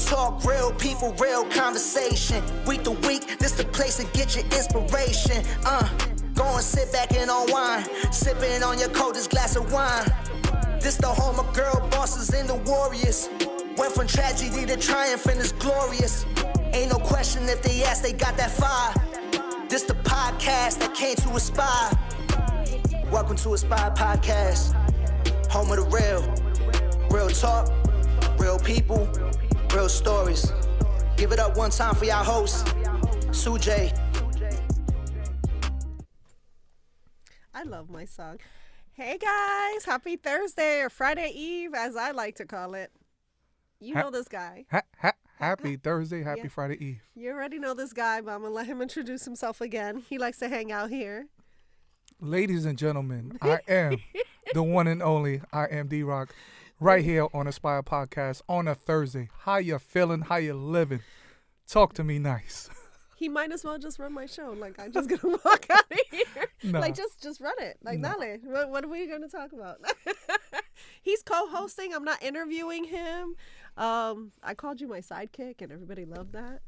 talk, real people, real conversation. Week to week, this the place to get your inspiration. Go and sit back and unwind, sipping on your coldest glass of wine. This the home of girl bosses and the warriors. Went from tragedy to triumph and it's glorious. Ain't no question if they ask, they got that fire. This the podcast that came to Aspire. Welcome to Aspire Podcast, home of the real. Real talk, real people, real stories. Give it up one time for y'all hosts, Sujay. I love my song. Hey guys, happy Thursday or Friday Eve, as I like to call it. You know this guy. Happy Thursday, happy Friday Eve. You already know this guy, but I'm going to let him introduce himself again. He likes to hang out here. Ladies and gentlemen, I am the one and only iAmDeeRock, right here on Aspire Podcast on a Thursday. How you feeling? How you living? Talk to me nice. He might as well just run my show. Like, I'm just going to walk out of here. No. Like, just run it. Like, No. dale. What are we going to talk about? He's co-hosting. I'm not interviewing him. I called you my sidekick, and everybody loved that.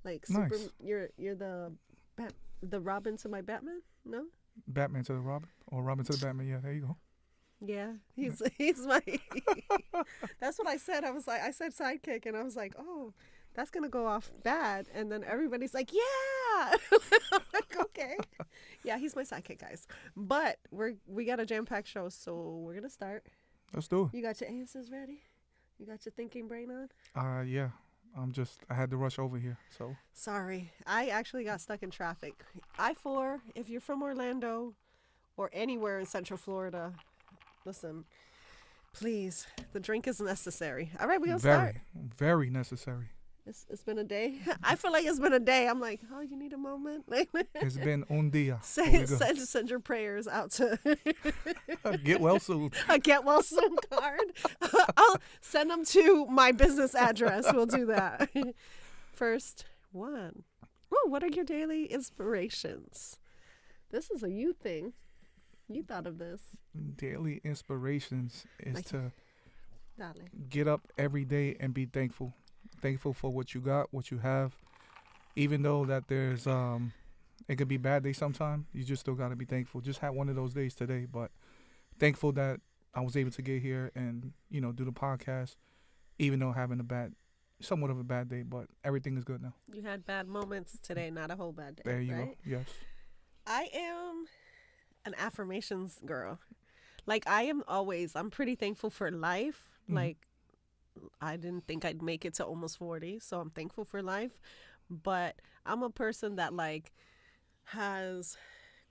Like, super. Nice. You're the Robin to my Batman? No? Batman to the Robin, or Robin to the Batman. Yeah, there you go. Yeah, he's my. That's what I said. I said sidekick, and I was like, oh, that's gonna go off bad. And then everybody's like, yeah. I'm like, okay, yeah, he's my sidekick, guys. But we got a jam-packed show, so we're gonna start. Let's do You got your answers ready? You got your thinking brain on? it. Yeah, I had to rush over here, so. Sorry, I actually got stuck in traffic. I-4. If you're from Orlando or anywhere in Central Florida, listen, please, the drink is necessary. All right, we're going to start. Very necessary. It's been a day. I feel like it's been a day. I'm like, oh, you need a moment? It's been un dia. Send your prayers out to Get well soon. a get well soon card. I'll send them to my business address. We'll do that. First one. Oh, what are your daily inspirations? This is a you thing. You thought of this. Daily inspirations is Like- to Dale. get up every day and be thankful. Thankful for what you got, what you have. Even though that there's it could be bad days sometimes, you just still gotta be thankful. Just had one of those days today, but thankful that I was able to get here and, do the podcast, even though having somewhat of a bad day, but everything is good now. You had bad moments today, not a whole bad day. There you right? go. Yes. I am an affirmations girl. Like, I'm pretty thankful for life. Mhm. Like, I didn't think I'd make it to almost 40, so I'm thankful for life. But I'm a person that, like, has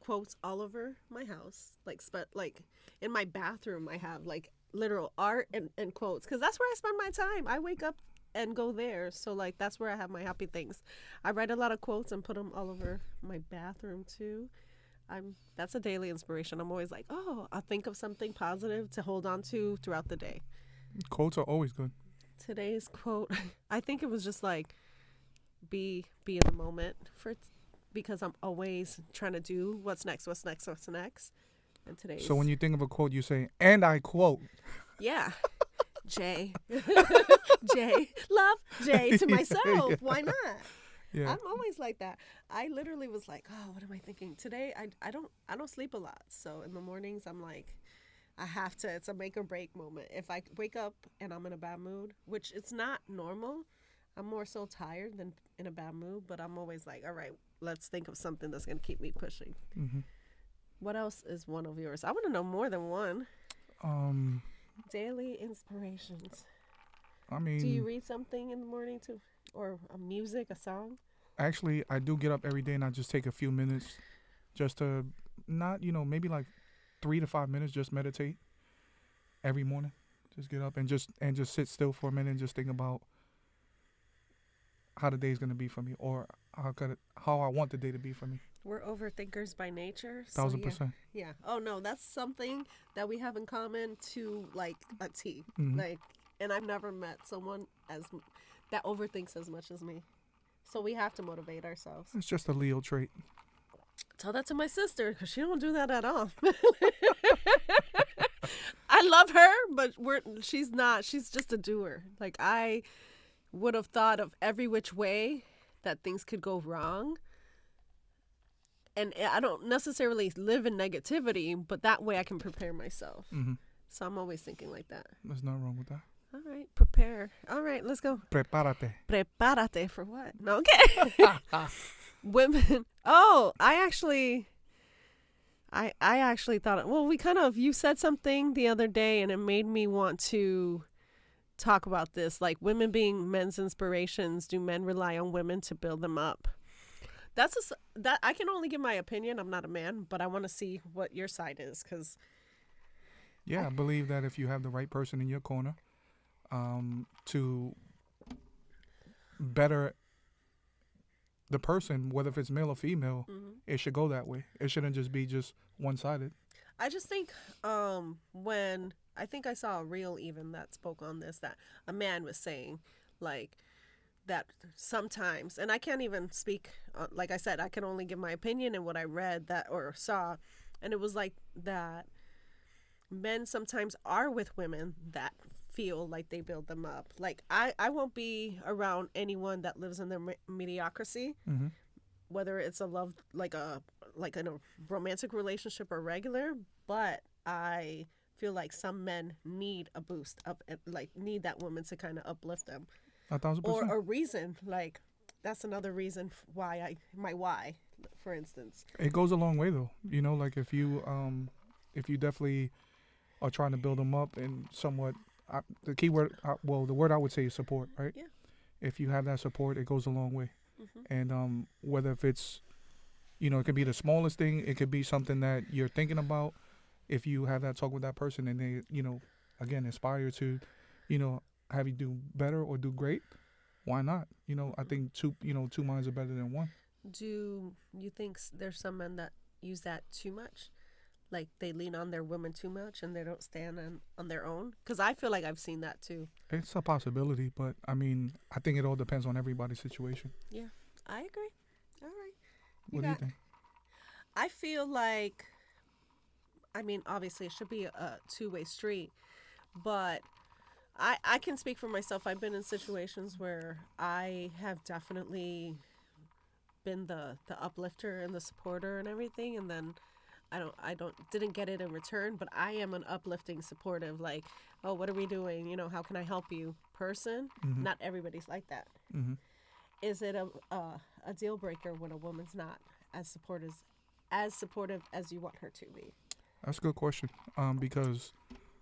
quotes all over my house. Like, in my bathroom, I have, like, literal art and quotes. Because that's where I spend my time. I wake up and go there. So, like, that's where I have my happy things. I write a lot of quotes and put them all over my bathroom, too. That's a daily inspiration. I'm always like, oh, I'll think of something positive to hold on to throughout the day. Quotes are always good. Today's quote, I think it was just like, be in the moment because I'm always trying to do what's next. And today's. So when you think of a quote, you say, and I quote. Yeah. Jay. Love Jay to myself. Yeah. Why not? Yeah. I'm always like that. I literally was like, oh, what am I thinking? Today, I don't sleep a lot. So in the mornings, I'm like, it's a make or break moment. If I wake up and I'm in a bad mood, which it's not normal, I'm more so tired than in a bad mood, but I'm always like, all right, let's think of something that's going to keep me pushing. Mm-hmm. What else is one of yours? I want to know more than one. Daily inspirations. I mean, do you read something in the morning too? Or a music, a song? Actually, I do get up every day and I just take a few minutes just to not, maybe like 3 to 5 minutes, just meditate every morning. Just get up and just sit still for a minute and just think about how the day is going to be for me, or how I want the day to be for me. We're overthinkers by nature. So 1,000%. Yeah. Oh no, that's something that we have in common to like a T. Mhm. Like, and I've never met someone that overthinks as much as me. So we have to motivate ourselves. It's just a Leo trait. Tell that to my sister because she don't do that at all. I love her, but she's not. She's just a doer. Like would have thought of every which way that things could go wrong. And I don't necessarily live in negativity, but that way I can prepare myself. Mm-hmm. So I'm always thinking like that. There's nothing wrong with that. All right, prepare. All right, let's go. Prepárate. Prepárate for what? No, okay. Women. Oh, I actually thought, well, you said something the other day and it made me want to talk about this. Like women being men's inspirations. Do men rely on women to build them up? That I can only give my opinion. I'm not a man, but I want to see what your side is. Yeah, I believe that if you have the right person in your corner, to better the person, whether if it's male or female, it should go that way. It shouldn't just be just one-sided. I just think when I think I saw a reel even that spoke on this, that a man was saying like that sometimes, and I can't even speak, like I said, I can only give my opinion and what I read that or saw, and it was like that men sometimes are with women that feel like they build them up. Like I won't be around anyone that lives in their mediocrity, whether it's a love like in a romantic relationship or regular, but I feel like some men need a boost up, like need that woman to kind of uplift them. 1,000%. Or a reason, like that's another reason why why, for instance. It goes a long way though. You know, like if you definitely are trying to build them up and somewhat, the key word, the word I would say is support, right? Yeah. If you have that support, it goes a long way. And whether if it's, it could be the smallest thing, it could be something that you're thinking about. If you have that talk with that person and they, again, inspire to, have you do better or do great, why not? I think two minds are better than one. Do you think there's some men that use that too much? Like they lean on their women too much and they don't stand on their own? Because I feel like I've seen that too. It's a possibility, but I think it all depends on everybody's situation. Yeah, I agree. All right. What do you think? I feel like, obviously it should be a two-way street, but I can speak for myself. I've been in situations where I have definitely been the uplifter and the supporter and everything, and then didn't get it in return, but I am an uplifting, supportive, like, oh, what are we doing? How can I help you person? Not everybody's like that. Is it a deal breaker when a woman's not as supportive as you want her to be? That's a good question. Because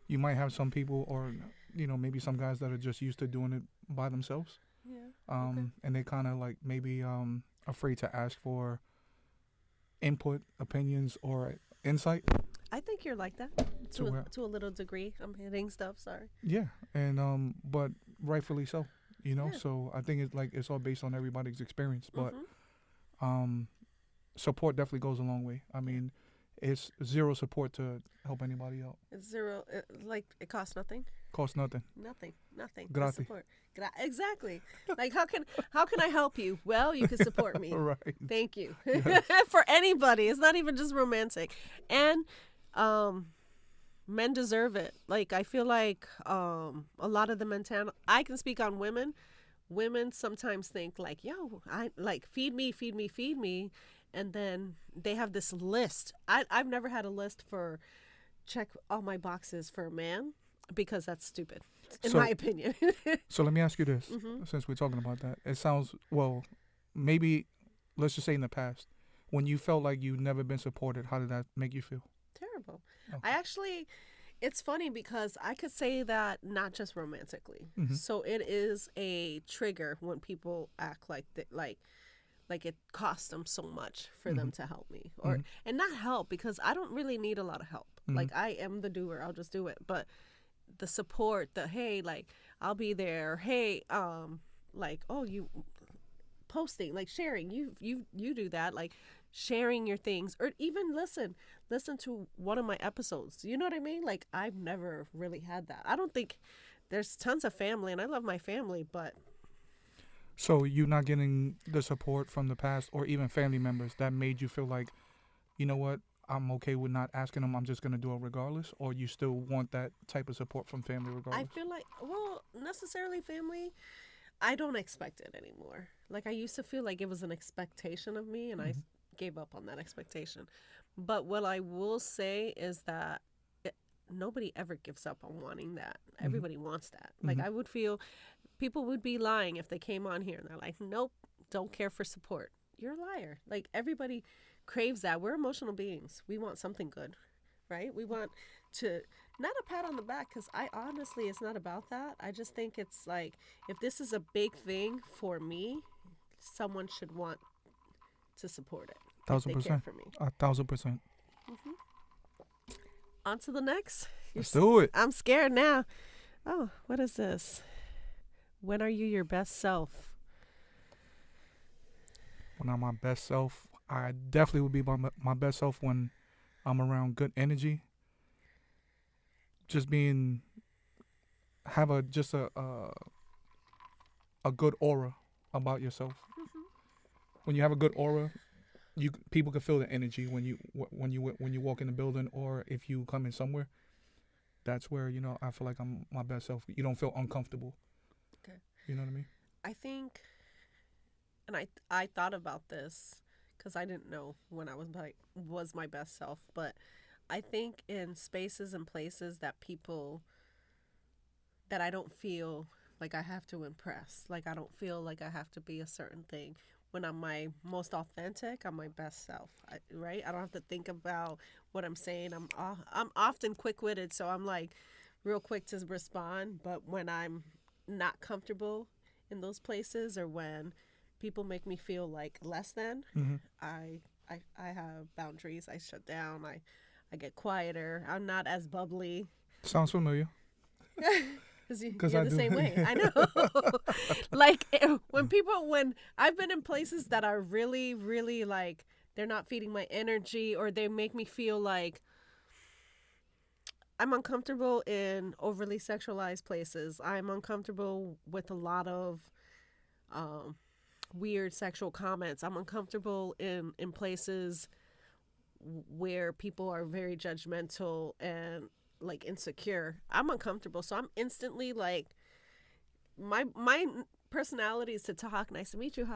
you might have some people or, maybe some guys that are just used to doing it by themselves. Yeah. Okay. And they kind of like maybe afraid to ask for input, opinions, or insight. I think you're like that to a little degree. I'm hitting stuff. Sorry. Yeah, and but rightfully so. Yeah. So I think it's all based on everybody's experience. But support definitely goes a long way. It's zero support to help anybody out. It's zero. It costs nothing. Costs nothing. Nothing. Gratis. Support. Exactly. Like how can I help you? Well, you can support me. Right. Thank you. Yes. For anybody, it's not even just romantic, and men deserve it. Like I feel like a lot of the mentality. I can speak on women. Women sometimes think like, yo, I like feed me. And then they have this list. I've never had a list for check all my boxes for a man because that's stupid, in my opinion. So let me ask you this, since we're talking about that. It sounds, maybe, let's just say in the past, when you felt like you've never been supported, how did that make you feel? Terrible. Okay. It's funny because I could say that not just romantically. So it is a trigger when people act like that, like it costs them so much for them to help me and not help because I don't really need a lot of help. Like I am the doer. I'll just do it. But the support, hey, like I'll be there. Hey, like, oh, you posting, like sharing, you do that, like sharing your things, or even listen to one of my episodes. You know what I mean? Like I've never really had that. I don't think there's tons of family and I love my family, but so you're not getting the support from the past or even family members that made you feel like, you know what, I'm okay with not asking them, I'm just going to do it regardless? Or you still want that type of support from family regardless? I feel like, necessarily family. I don't expect it anymore. Like, I used to feel like it was an expectation of me, and I gave up on that expectation. But what I will say is that nobody ever gives up on wanting that. Everybody wants that. Like, I would feel people would be lying if they came on here and they're like, nope, don't care for support. You're a liar. Like, everybody craves that. We're emotional beings. We want something good, right? We want to, not a pat on the back, because I honestly, it's not about that. I just think it's like, if this is a big thing for me, someone should want to support it. 1,000%. For me. 1,000%. On to the next. Let's do it. I'm scared now. Oh, what is this? When are you your best self? When I'm my best self, I definitely would be my best self when I'm around good energy. Just have a good aura about yourself. When you have a good aura, people can feel the energy when you walk in the building, or if you come in somewhere. That's where, I feel like I'm my best self. You don't feel uncomfortable. Okay. You know what I mean? I think, and I thought about this because I didn't know when I was my best self, but I think in spaces and places that I don't feel like I have to impress, like I don't feel like I have to be a certain thing. When I'm my most authentic, I'm my best self, right? I don't have to think about what I'm saying. I'm often quick-witted, so I'm like real quick to respond. But when I'm not comfortable in those places, or when people make me feel like less than, I have boundaries. I shut down. I get quieter. I'm not as bubbly. Sounds familiar. Because you're the same way. I know. Like, when I've been in places that are really, really like, they're not feeding my energy, or they make me feel like I'm uncomfortable in overly sexualized places. I'm uncomfortable with a lot of weird sexual comments. I'm uncomfortable in places where people are very judgmental and like insecure. I'm uncomfortable, so I'm instantly like, my personality is to talk. Nice to meet you.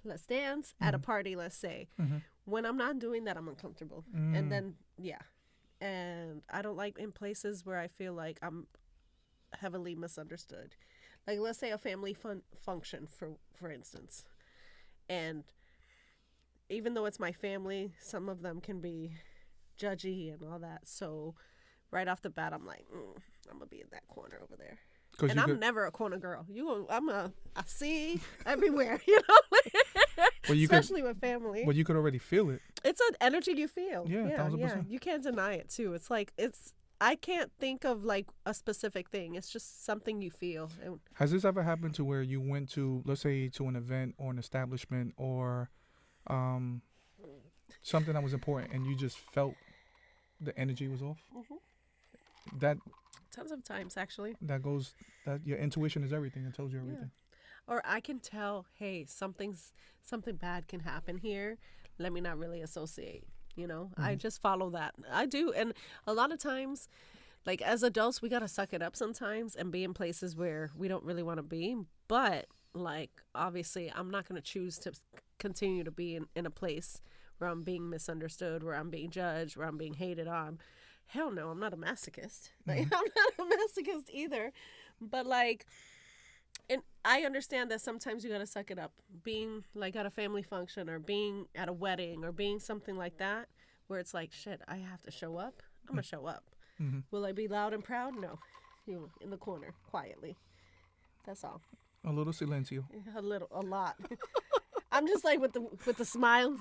Let's dance at a party, let's say. When I'm not doing that, I'm uncomfortable. And then and I don't like in places where I feel like I'm heavily misunderstood. Like, let's say a family function, for instance, and even though it's my family, some of them can be judgy and all that. So right off the bat, I'm like, I'm gonna be in that corner over there. And I'm never a corner girl. I see everywhere, especially with family. Well, you could already feel it. It's an energy you feel. Yeah, 1,000%. You can't deny it too. It's like, I can't think of like a specific thing. It's just something you feel. Has this ever happened to where you went to, let's say, to an event or an establishment or something that was important, and you just felt the energy was off? That tons of times, actually. That your intuition is everything. It tells you everything. Or I can tell, hey, something bad can happen here. Let me not really associate. I just follow that. I do. And a lot of times, like, as adults, we got to suck it up sometimes and be in places where we don't really want to be. But, like, obviously, I'm not going to choose to continue to be in a place where I'm being misunderstood, where I'm being judged, where I'm being hated on. Hell no, I'm not a masochist. Like, I'm not a masochist either. But, like, and I understand that sometimes you got to suck it up. Being, like, at a family function, or being at a wedding, or being something like that, where it's like, shit, I have to show up. I'm going to show up. Will I be loud and proud? No. In the corner, quietly. That's all. A little silencio. A lot. I'm just like with the smile.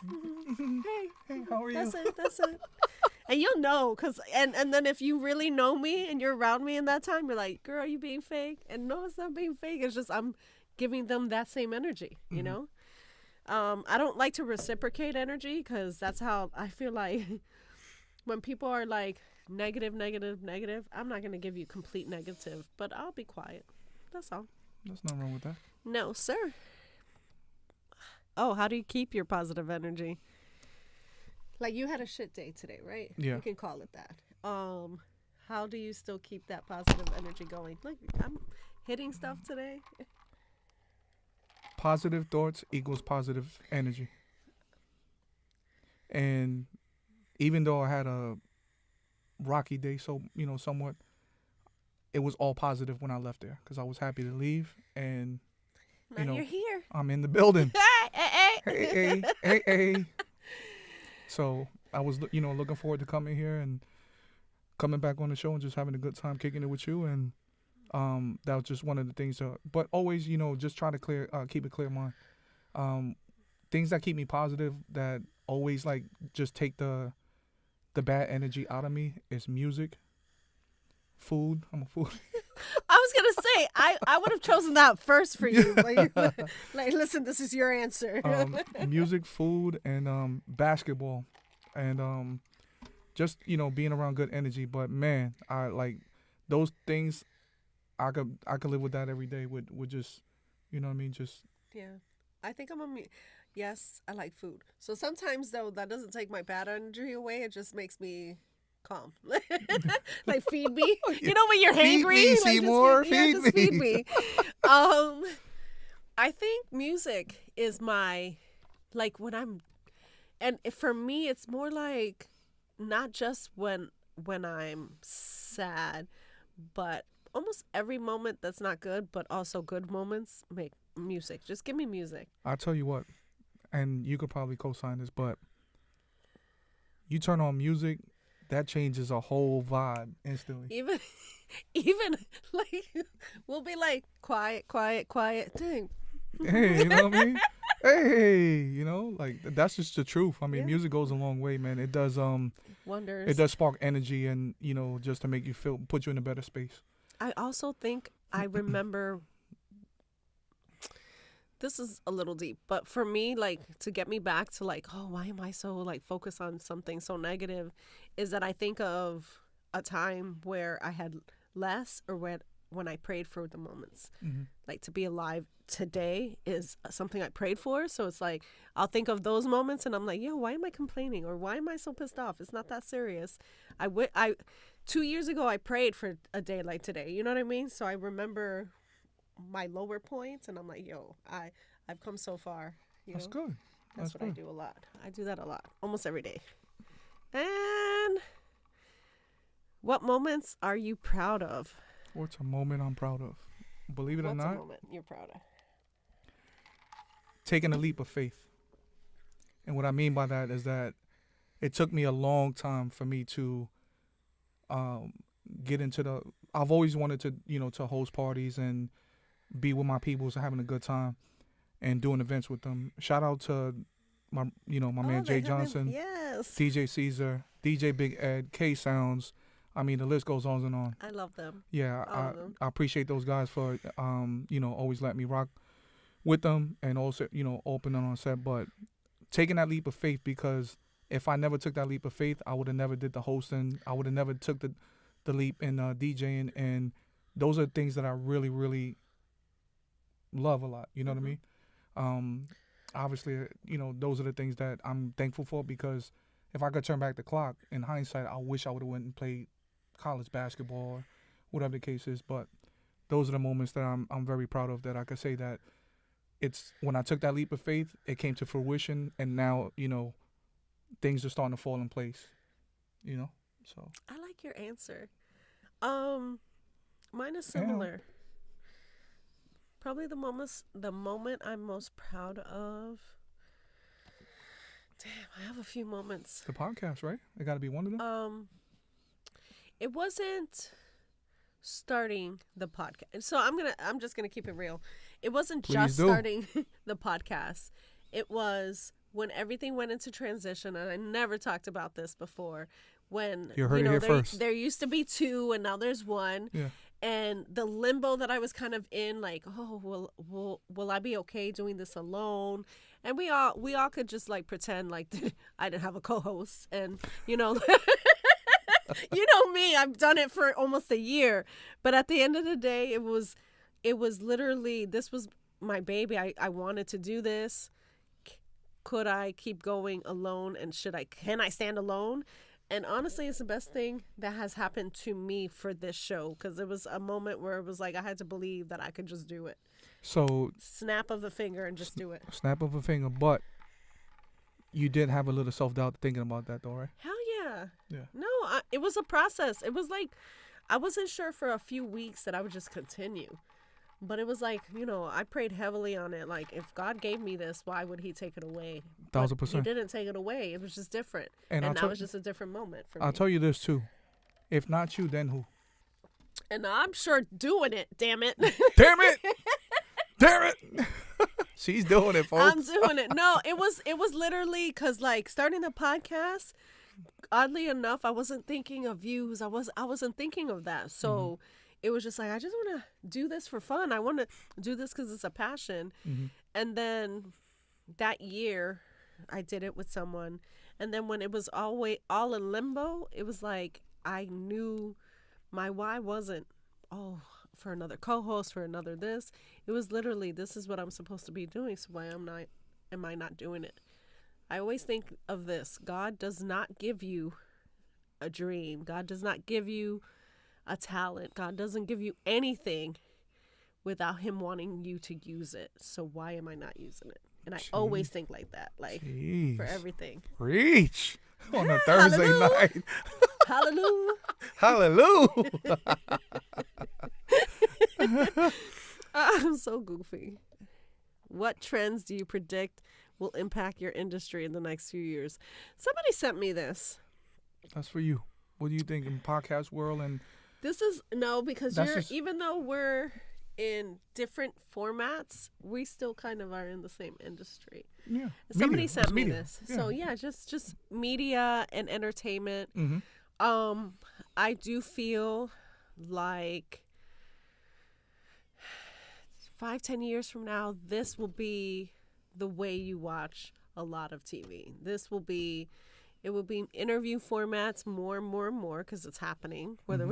Hey, how are you? That's it. And you'll know, and then if you really know me and you're around me in that time, you're like, girl, are you being fake? And no, it's not being fake. It's just I'm giving them that same energy, you know? I don't like to reciprocate energy, because that's how I feel like when people are like negative, I'm not going to give you complete negative, but I'll be quiet. That's all. There's nothing wrong with that. No, sir. Oh, how do you keep your positive energy? Like, you had a shit day today, right? Yeah. You can call it that. How do you still keep that positive energy going? Like, I'm hitting stuff today. positive thoughts equals positive energy. And even though I had a rocky day, so somewhat, it was all positive when I left there because I was happy to leave, and Now you're here. I'm in the building. Hey. Hey. So I was looking forward to coming here and coming back on the show and just having a good time kicking it with you, and that was just one of the things. But always, just try to keep a clear mind. Things that keep me positive, that always like just take the bad energy out of me, is music, food. I'm a food. I was gonna say I would have chosen that first for you. Like, listen, this is your answer. Music, food, and basketball, and just being around good energy. But man, I like those things. I could live with that every day. With just, what I mean, just Yeah, I think yes, I like food. So sometimes though, that doesn't take my bad energy away. It just makes me calm. Like, feed me. You know when you're feed hangry, me, like, Seymour, just feed me. I think music is my, like, when I'm, and for me, it's more like not just when I'm sad, but almost every moment that's not good, but also good moments make music. Just give me music. I'll tell you what, and you could probably co-sign this, but you turn on music, that changes a whole vibe instantly. Even like, we'll be like, quiet. Dang. Hey, you know what I mean? Hey, like that's just the truth. I mean, Yeah. music goes a long way, man. It does Wonders. it does spark energy, and just to make you put you in a better space. I also think I remember, this is a little deep, but for me, like, to get me back to like, oh, why am I so like focused on something so negative, is that I think of a time where I had less, or when I prayed for the moments. Mm-hmm. Like, to be alive today is something I prayed for. So it's like, I'll think of those moments and I'm like, yo, why am I complaining? Or why am I so pissed off? It's not that serious. 2 years ago, I prayed for a day like today. You know what I mean? So I remember my lower points and I'm like, yo, I've come so far. That's good. That's what good. I do a lot. I do that a lot, almost every day. And what moments are you proud of? What's a moment I'm proud of? Believe it or What's a not, moment you're proud of? taking a leap of faith. And what I mean by that is that it took me a long time for me to get into I've always wanted to, to host parties and be with my peoples and having a good time and doing events with them. Shout out to my man Jay Johnson, yes, DJ Caesar, DJ Big Ed, K Sounds. I mean, the list goes on and on. I love them. Yeah, All of them. I appreciate those guys for always letting me rock with them, and also opening on set. But taking that leap of faith, because if I never took that leap of faith, I would have never did the hosting. I would have never took the leap in DJing, and those are things that I really, really love a lot. You know what I mean? Obviously, those are the things that I'm thankful for, because if I could turn back the clock, in hindsight, I wish I would have went and played college basketball or whatever the case is. But those are the moments that I'm very proud of, that I could say that it's when I took that leap of faith, it came to fruition, and now, things are starting to fall in place, so. I like your answer. Mine is similar. Probably the moment I'm most proud of. Damn, I have a few moments. The podcast, right? It got to be one of them. It wasn't starting the podcast. So I'm just gonna keep it real. It wasn't just starting the podcast. It was when everything went into transition, and I never talked about this before. When you heard it here first. There used to be 2, and now there's 1. Yeah. And the limbo that I was kind of in, like, oh, will I be okay doing this alone? And we all could just like pretend like I didn't have a co-host, and you know me, I've done it for almost a year. But at the end of the day, it was literally, this was my baby. I wanted to do this. Could I keep going alone, and can I stand alone? And honestly, it's the best thing that has happened to me for this show, because it was a moment where it was like I had to believe that I could just do it. So Snap of the finger and just do it. snap of a finger, but you did have a little self-doubt thinking about that though, right? Hell yeah. Yeah. No, it was a process. It was like I wasn't sure for a few weeks that I would just continue. But it was like, I prayed heavily on it. Like, if God gave me this, why would he take it away? 1,000%. He didn't take it away. It was just different. And that was just a different moment for me. I'll tell you this too. If not you, then who? And I'm sure doing it, damn it. Damn it! Damn it! She's doing it, folks. I'm doing it. No, it was literally because, like, starting the podcast, oddly enough, I wasn't thinking of views. I wasn't thinking of that. So it was just like, I just want to do this for fun. I want to do this because it's a passion. And then that year, I did it with someone. And then when it was all in limbo, it was like I knew my why wasn't, for another co-host, for another this. It was literally, this is what I'm supposed to be doing. So why am I not doing it? I always think of this. God does not give you a dream. God does not give you a talent. God doesn't give you anything without him wanting you to use it. So why am I not using it? And I always think like that, like for everything. Reach on a Thursday night. Hallelujah. Hallelujah. I'm so goofy. What trends do you predict will impact your industry in the next few years? Somebody sent me this. That's for you. What do you think in podcast world? And this is because That's even though we're in different formats, we still kind of are in the same industry. yeah, Somebody media. sent It's me media. this. Yeah. So yeah, just media and entertainment. Mhm. I do feel like 5-10 years from now, this will be the way you watch a lot of TV. It will be interview formats more and more because it's happening. Whether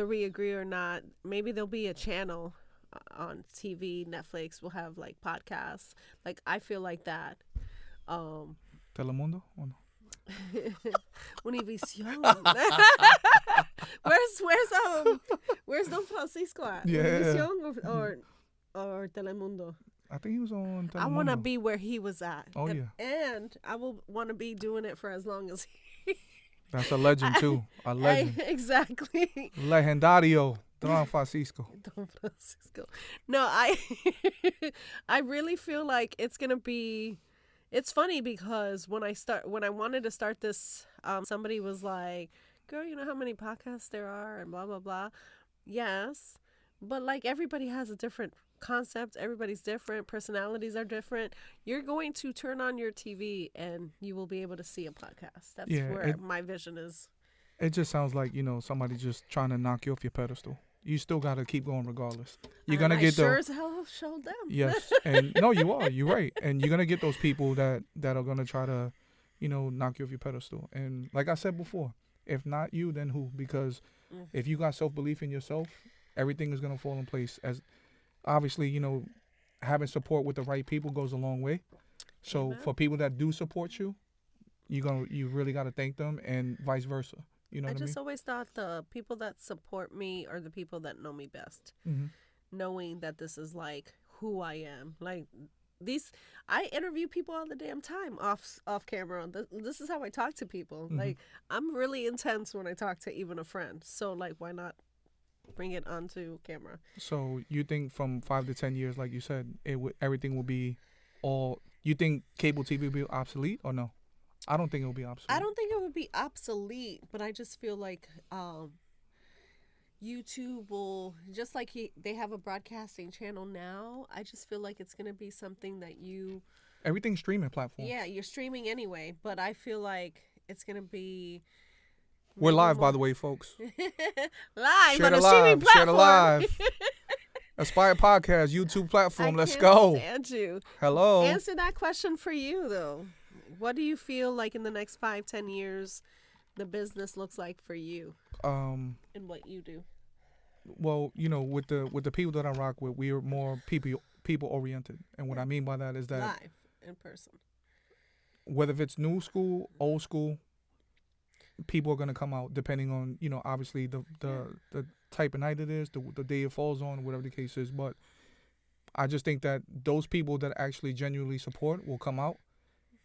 we agree or not, maybe there'll be a channel on TV. Netflix will have like podcasts. Like I feel like that. Telemundo? Oh, no. Univision. Where's Don Francisco at? Yeah. Univision or Telemundo? I think he was on Telemundo. I want to be where he was at. Oh, and I will want to be doing it for as long as he. That's a legend too. A legend. Exactly. Legendario. Don Francisco. Don Francisco. No, I really feel like it's gonna be. It's funny because when I wanted to start this, somebody was like, "Girl, you know how many podcasts there are and blah blah blah." Yes, but like everybody has a different concept. Everybody's different. Personalities are different. You're going to turn on your TV and you will be able to see a podcast. That's where my vision is. It just sounds like somebody just trying to knock you off your pedestal. You still got to keep going regardless. You're gonna get sure as hell showed them. Yes, and no, you are. You're right, and you're gonna get those people that are gonna try to, knock you off your pedestal. And like I said before, if not you, then who? Because if you got self-belief in yourself, everything is gonna fall in place. As obviously, having support with the right people goes a long way. So for people that do support you, you really got to thank them, and vice versa. You know what I mean? I just always thought the people that support me are the people that know me best. Knowing that this is like who I am. Like I interview people all the damn time off camera. This is how I talk to people. Like I'm really intense when I talk to even a friend. So like why not bring it onto camera? So you think from 5 to 10 years, like you said, everything will be all. You think cable TV will be obsolete or no? I don't think it will be obsolete. I don't think it would be obsolete, but I just feel like YouTube will, just like they have a broadcasting channel now, I just feel like it's going to be something that everything's streaming platform. Yeah, you're streaming anyway, but I feel like it's going to be. We're live, by the way, folks. Live Share on the a streaming live. platform. Share the live. Aspire Podcast, YouTube platform. Let's go. Stand you. Hello. Answer that question for you, though. What do you feel like in the next 5-10 years the business looks like for you? And what you do? Well, with the people that I rock with, we are more people oriented. And what I mean by that is that live in person. Whether if it's new school, old school, people are gonna come out depending on, you know, obviously the type of night it is, the day it falls on, whatever the case is. But I just think that those people that actually genuinely support will come out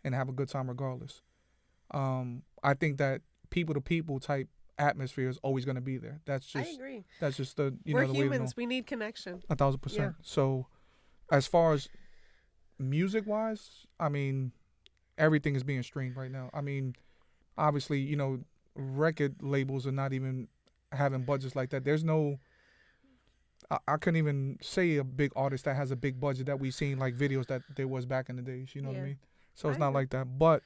and have a good time regardless. I think that people to people type atmosphere is always going to be there. I agree. That's just the We're the way humans. We need connection. 1,000%. Yeah. So, as far as music wise, I mean, everything is being streamed right now. I mean, obviously, record labels are not even having budgets like that. There's no. I couldn't even say a big artist that has a big budget that we've seen like videos that there was back in the days. You know what I mean? So it's not like that. But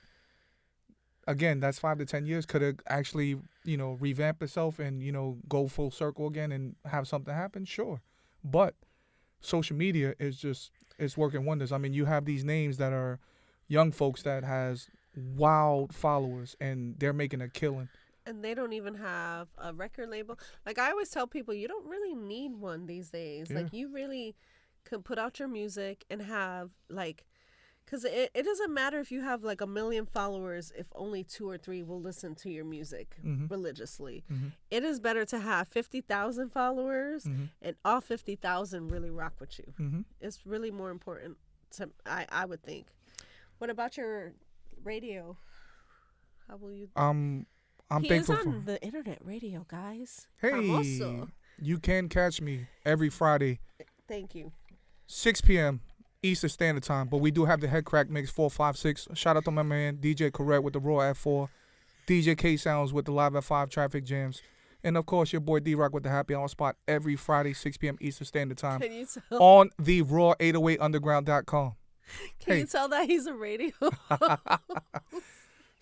again, that's 5 to 10 years. Could it actually, revamp itself and, go full circle again and have something happen? Sure. But social media it's working wonders. I mean, you have these names that are young folks that has wild followers and they're making a killing. And they don't even have a record label. Like, I always tell people, you don't really need one these days. Yeah. Like, you really can put out your music and have, like, because it doesn't matter if you have, like, 1 million followers if only 2 or 3 will listen to your music religiously. Mm-hmm. It is better to have 50,000 followers and all 50,000 really rock with you. Mm-hmm. It's really more important, I would think. What about your radio? How will you... I'm he thankful is on for the internet radio, guys. Hey, Famoso. You can catch me every Friday. Thank you. 6 p.m. Eastern Standard Time. But we do have the Head Crack Mix 456. Shout out to my man DJ Correct with the Raw at 4, DJ K Sounds with the Live at 5 Traffic Jams, and of course your boy D-Rock with the Happy Hour Spot every Friday 6 p.m. Eastern Standard Time. Can you tell? On the Raw808underground.com. Can you tell that he's a radio?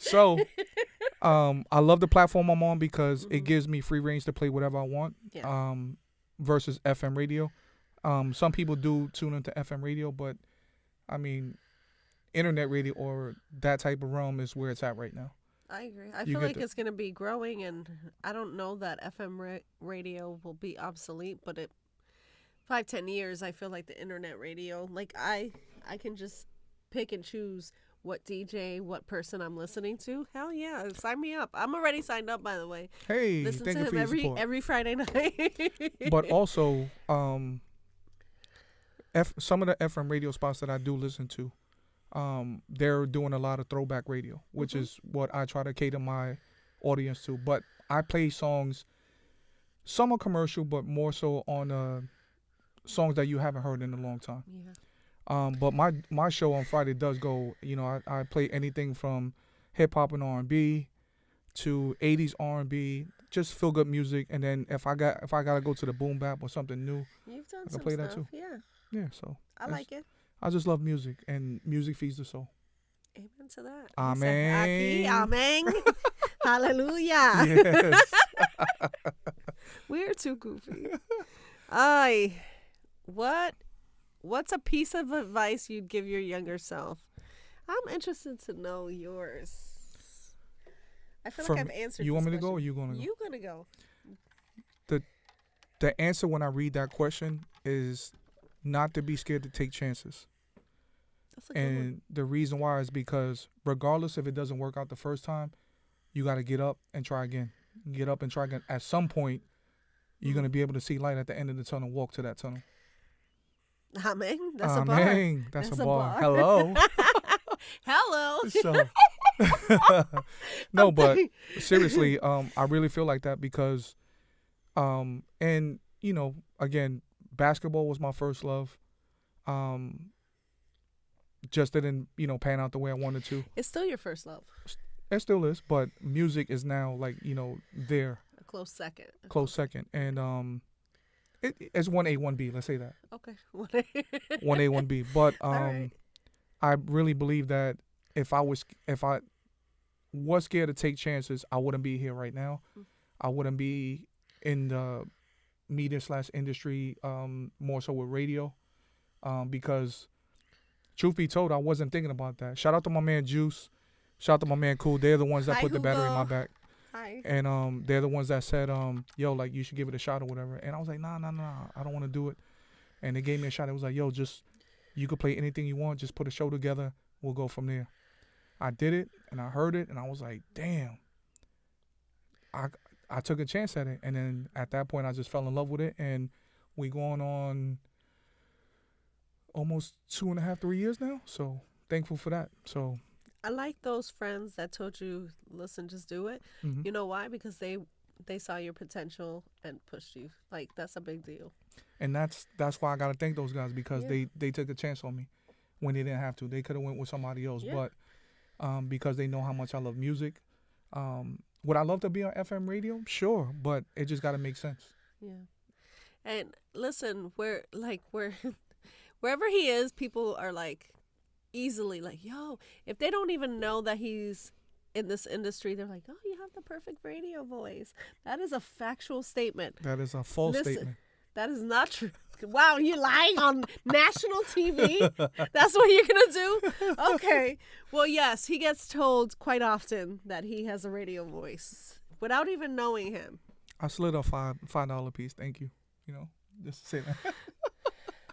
So, I love the platform I'm on because it gives me free range to play whatever I want. Yeah. Versus FM radio. Some people do tune into FM radio, but I mean, internet radio or that type of realm is where it's at right now. I agree. I feel like it's going to be growing, and I don't know that FM radio will be obsolete, but 5-10 years, I feel like the internet radio, like I can just pick and choose what DJ, what person I'm listening to. Hell yeah, sign me up. I'm already signed up, by the way. Hey, listen thank to you him for your support. every Friday night. But also, some of the FM radio spots that I do listen to, they're doing a lot of throwback radio, which is what I try to cater my audience to. But I play songs, some are commercial, but more so on songs that you haven't heard in a long time. Yeah. But my show on Friday does go, I play anything from hip hop and R&B to 80s R&B, just feel good music, and then if I gotta go to the boom bap or something new, you've done I can some play stuff. that too. Yeah. Yeah, so I like it. I just love music, and music feeds the soul. Amen to that. Amen. Aquí, amen. Hallelujah. Yes. We're too goofy. What's a piece of advice you'd give your younger self? I'm interested to know yours. I feel like I've answered. You want me this to go, or question. you gonna go? You gonna go? The answer when I read that question is not to be scared to take chances. That's a good one. The reason why is because regardless if it doesn't work out the first time, you got to get up and try again. Get up and try again. At some point, you're going to be able to see light at the end of the tunnel, walk to that tunnel. Amen. That's a bar. That's a bar. Hello. Hello. So, no, but seriously, I really feel like that because, and again, basketball was my first love. Just didn't, pan out the way I wanted to. It's still your first love. It still is, but music is now there. A close second. Close second, and it's 1A, 1B. Let's say that. Okay. 1A, 1B. But right. I really believe that if I was scared to take chances, I wouldn't be here right now. I wouldn't be in the media/industry, more so with radio, because truth be told, I wasn't thinking about that. Shout out to my man Juice. Shout out to my man Cool. They're the ones that put the battery in my back. Hi. And they're the ones that said, yo, like, you should give it a shot or whatever. And I was like, nah, I don't want to do it. And they gave me a shot. It was like, yo, you could play anything you want. Just put a show together. We'll go from there. I did it, and I heard it, and I was like, damn. I I took a chance at it, and then at that point I just fell in love with it, and we going on almost 2.5, 3 years now. So thankful for that. So I like those friends that told you, listen, just do it. mhm. You know why? Because they saw your potential and pushed you. Like, that's a big deal. And that's why I gotta thank those guys, because Yeah. they took a chance on me when they didn't have to. They could have went with somebody else, Yeah. but because they know how much I love music. Would I love to be on FM radio? Sure, but it just gotta make sense. Yeah. And listen, wherever he is, people are like easily like, yo, if they don't even know that he's in this industry, they're like, oh, you have the perfect radio voice. That is a factual statement. That is a false Listen, statement. That is not true. Wow, you lying on national TV? That's what you're going to do? Okay. Well, yes, he gets told quite often that he has a radio voice without even knowing him. I slid a $5 piece. Thank you. You know, just to say that.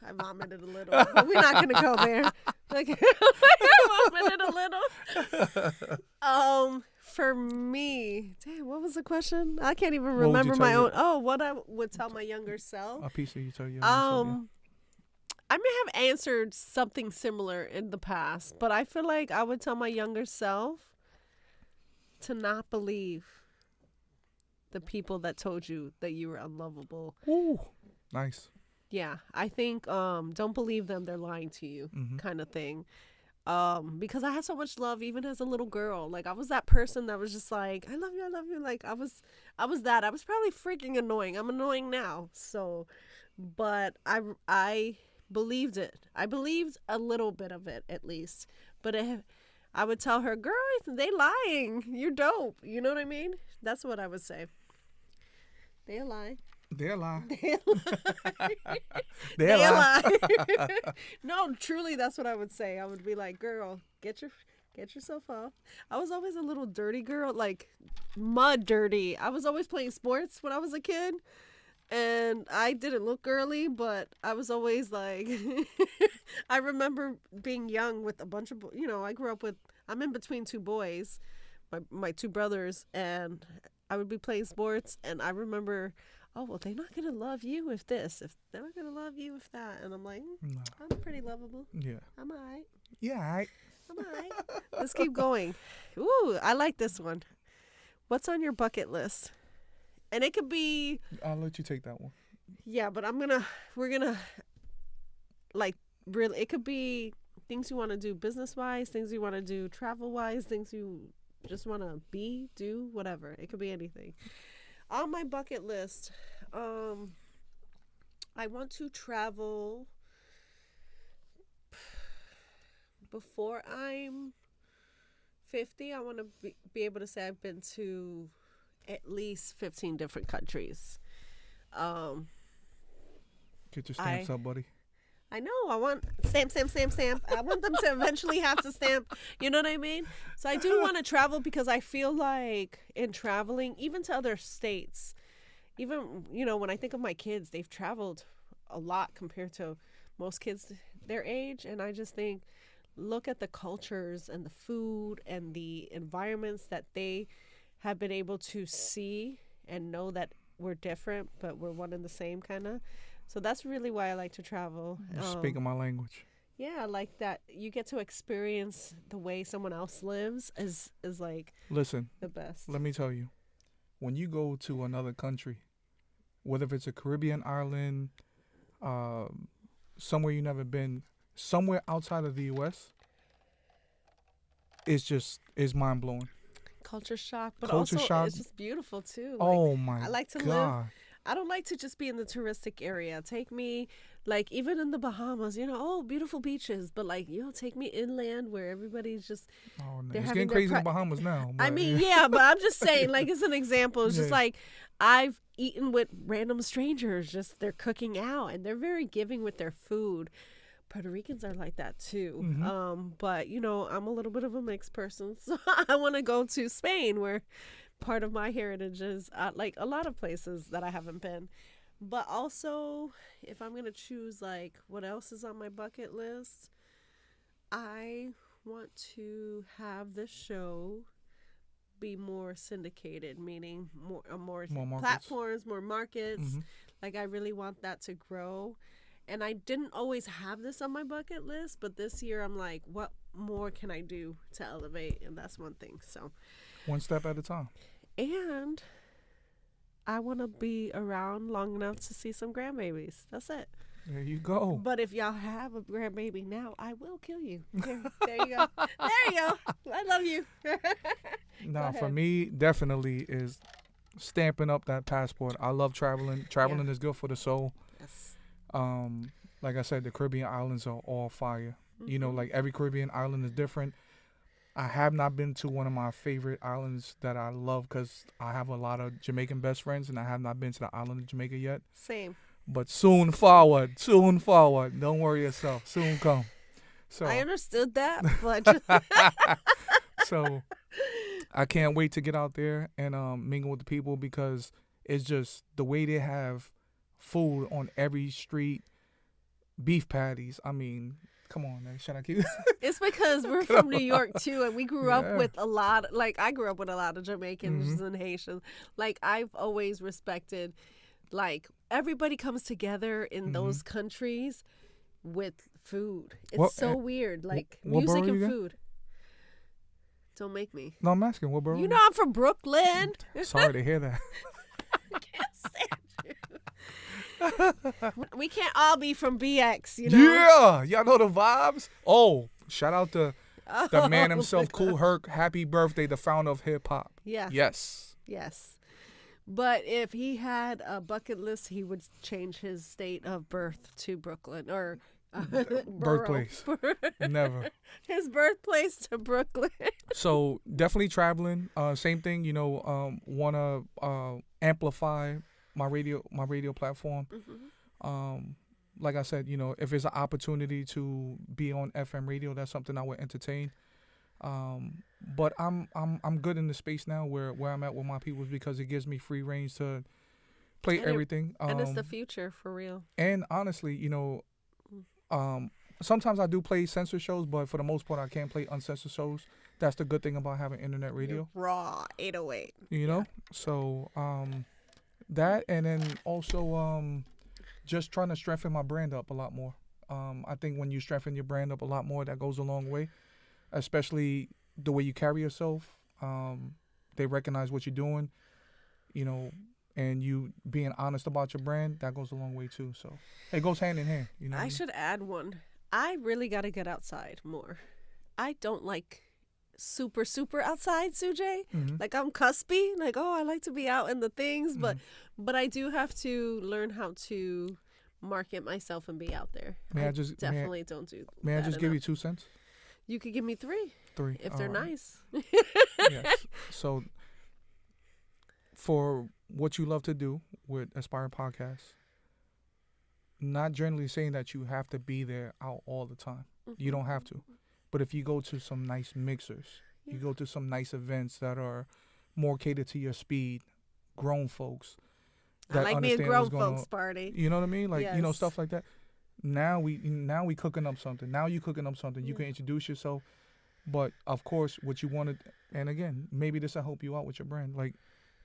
I vomited a little, but we're not going to go there. Like, I vomited a little. For me, damn, what was the question? I can't even would you remember tell my your- own. Oh, what I would tell my younger self. A piece of you tell you. I may have answered something similar in the past, but I feel like I would tell my younger self to not believe the people that told you that you were unlovable. Ooh, nice. Yeah, I think don't believe them, they're lying to you, Mhm. kind of thing. Because I had so much love even as a little girl. Like, I was that person that was just like, I love you, I love you. Like, I was that. I was probably freaking annoying. I'm annoying now. So, but I believed it. I believed a little bit of it, at least. But I would tell her, girl, they lying. You're dope. You know what I mean? That's what I would say. They lie. They're lying. They lie. They They lie. lie. No, truly, that's what I would say. I would be like, girl, get yourself off. I was always a little dirty girl, like mud dirty. I was always playing sports when I was a kid, and I didn't look girly, but I was always like, I remember being young with a bunch of, I'm in between two boys, my two brothers, and I would be playing sports, and I remember, oh, well, they're not going to love you if they're not going to love you if that. And I'm like, No. I'm pretty lovable. Yeah. I'm all right. Yeah. I'm all right. Let's keep going. Ooh, I like this one. What's on your bucket list? And it could be, I'll let you take that one. yeah, but we're going to, like, really, it could be things you want to do business-wise, things you want to do travel-wise, things you just want to do, whatever. It could be anything. On my bucket list, I want to travel before I'm 50. I want to be able to say I've been to at least 15 different countries. Get your stamps up, buddy. I know. I want stamp. I want them to eventually have to stamp. You know what I mean? So I do want to travel because I feel like in traveling, even to other states, even, when I think of my kids, they've traveled a lot compared to most kids their age. And I just think, look at the cultures and the food and the environments that they have been able to see and know that we're different, but we're one and the same kind of. So that's really why I like to travel. You're speaking my language. Yeah, like that you get to experience the way someone else lives is like Listen, the best. let me tell you. When you go to another country, whether if it's a Caribbean island, somewhere you've never been, somewhere outside of the U.S., it's mind-blowing. Culture shock, but Culture also shock. it's just beautiful too. Like, Oh, my I like to live. God. I don't like to just be in the touristic area. Take me, like, even in the Bahamas, beautiful beaches, but like, take me inland where everybody's just, Oh, no. They're It's having getting their crazy in the Bahamas now. I but mean, yeah, but I'm just saying, like, it's an example. It's just Yeah. like, I've eaten with random strangers, just they're cooking out and they're very giving with their food. Puerto Ricans are like that too. Mhm. But I'm a little bit of a mixed person, so I want to go to Spain, where part of my heritage is like a lot of places that I haven't been. But also, if I'm gonna choose like what else is on my bucket list, I want to have the show be more syndicated, meaning more More markets. platforms, more markets. Mhm. Like I really want that to grow. And I didn't always have this on my bucket list, but this year I'm like, what more can I do to elevate? And that's one thing. So, One step at a time. and I want to be around long enough to see some grandbabies. That's it. There you go. But if y'all have a grandbaby now, I will kill you. There you go. There you go. I love you. Nah, for ahead. me, definitely is stamping up that passport. I love traveling. Traveling is good for the soul. Yes. Like I said, the Caribbean islands are all fire. You know, Mhm. like every Caribbean island is different. I have not been to one of my favorite islands that I love because I have a lot of Jamaican best friends, and I have not been to the island of Jamaica yet. Same. But soon forward, soon forward. Don't worry yourself. Soon come. So, I understood that, but so I can't wait to get out there and mingle with the people because it's just the way they have food on every street, beef patties. I mean, come on, man. Should I keep? it's because we're from New York too, and we grew Yeah. up with a lot. Like I grew up with a lot of Jamaicans and Haitians. Like I've always respected, like everybody comes together in those countries with food. It's What- so weird, like what music borough you and got? food. Don't make me. No, I'm asking. What borough? You know I'm from Brooklyn. Sorry to hear that. Can't stand you. We can't all be from BX, you know. Yeah, y'all know the vibes. Oh, shout out to the man Oh, himself, Cool Herc. Happy birthday, the founder of hip hop. Yeah. Yes. Yes. But if he had a bucket list, he would change his state of birth to Brooklyn or Birthplace. Never. His birthplace to Brooklyn. So definitely traveling. Same thing, you know. Wanna amplify my radio platform. Like I said, you know, if it's an opportunity to be on FM radio, that's something I would entertain. But I'm good in the space now where I'm at with my peoples because it gives me free range to play everything. And it's the future for real. And honestly, you know, sometimes I do play censored shows, but for the most part, I can't play uncensored shows. That's the good thing about having internet radio. Raw 808. You know, so that, and then also just trying to strengthen my brand up a lot more. I think when you strengthen your brand up a lot more, that goes a long way, especially the way you carry yourself. They recognize what you're doing, you know, and you being honest about your brand, that goes a long way too. So it goes hand in hand, you know. I should add one. I really got to get outside more. I don't like super outside, Sujay. Like I'm cuspy. Like, oh, I like to be out in the things, but I do have to learn how to market myself and be out there. May I just definitely don't do. May I that just give you enough. 2 cents? You could give me 3 3 if they're All right. nice. Yes. So for what you love to do with Aspire Podcasts, not generally saying that you have to be there out all the time. You don't have to. But if you go to some nice mixers, you go to some nice events that are more catered to your speed, grown folks. I like me a understand grown what's going folks on. party. You know what I mean? Like, you know, Yes. stuff like that. Now we cooking up something. Now you cooking up something. You can introduce yourself. But of course, what you wanted, and again, maybe this will help you out with your brand. Like,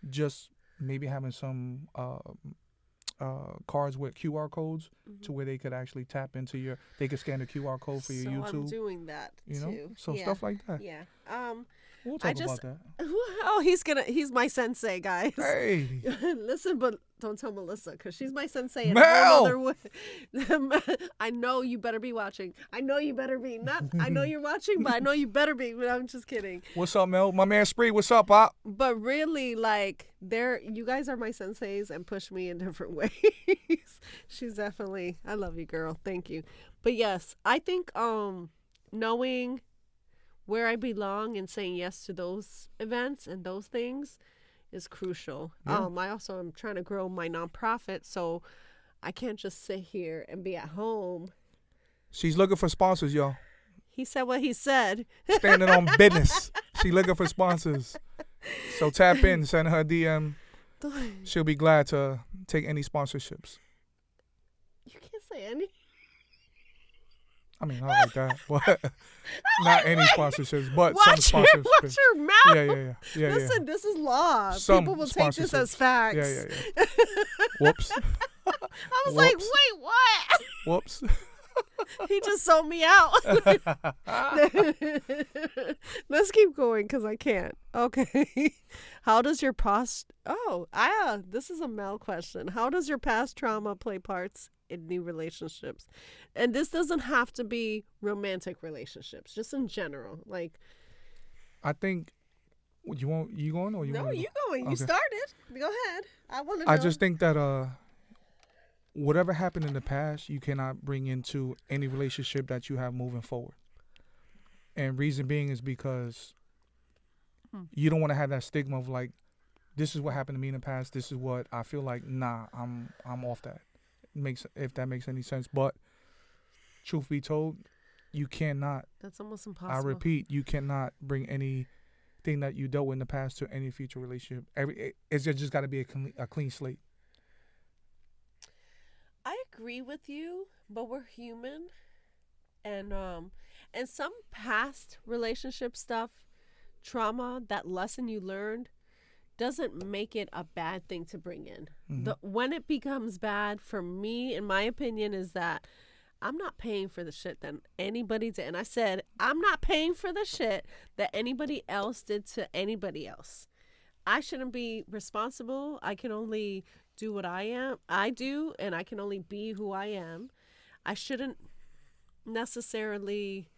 just maybe having some cards with QR codes to where they could actually tap into they could scan the QR code for your So YouTube. I'm doing that You know, too. so Yeah. stuff like that. Yeah. We'll talk just- about Oh, he's my sensei, guys. that. Hey, Listen, but don't tell Melissa because she's my sensei. In Mel! a whole other way. I know you better be watching. I know you better be. Not. I know you're watching, but I know you better be. But I'm just kidding. what's up, Mel? My man Spree, what's up, Pop? But really, like, you guys are my senseis and push me in different ways. She's definitely. I love you, girl. Thank you. But yes, I think knowing where I belong and saying yes to those events and those things is crucial. Yeah. I also am trying to grow my nonprofit, so I can't just sit here and be at home. She's looking for sponsors, y'all. He said what he said. Standing on business. She looking for sponsors. So tap in, send her a DM. She'll be glad to take any sponsorships. You can't say any. I mean, not like that, but not any sponsorships, but some Watch your, sponsorships. watch your mouth. Yeah. Listen, this is law. Some People will take this as sponsorships. facts. Yeah. Whoops. I was like, Whoops. wait, what? Whoops. He just sold me out. Let's keep going because I can't. Okay. How does your past... this is a Mel question. How does your past trauma play parts in new relationships? And this doesn't have to be romantic relationships, just in general. Like, I think you going or you no, want you going. You Okay. started. Go ahead. I want to know. I just think that whatever happened in the past, you cannot bring into any relationship that you have moving forward. And reason being is because you don't want to have that stigma of like, this is what happened to me in the past. This is what I feel like. Nah, I'm off that. If that makes any sense. But truth be told, you cannot. That's almost impossible. I repeat, you cannot bring anything that you dealt with in the past to any future relationship. It's just got to be a clean slate. I agree with you, but we're human, and some past relationship stuff, trauma, that lesson you learned, doesn't make it a bad thing to bring in. When it becomes bad, for me, in my opinion, is that I'm not paying for the shit that anybody did. And I said, I'm not paying for the shit that anybody else did to anybody else. I shouldn't be responsible. I can only do what I do, and I can only be who I am. I shouldn't necessarily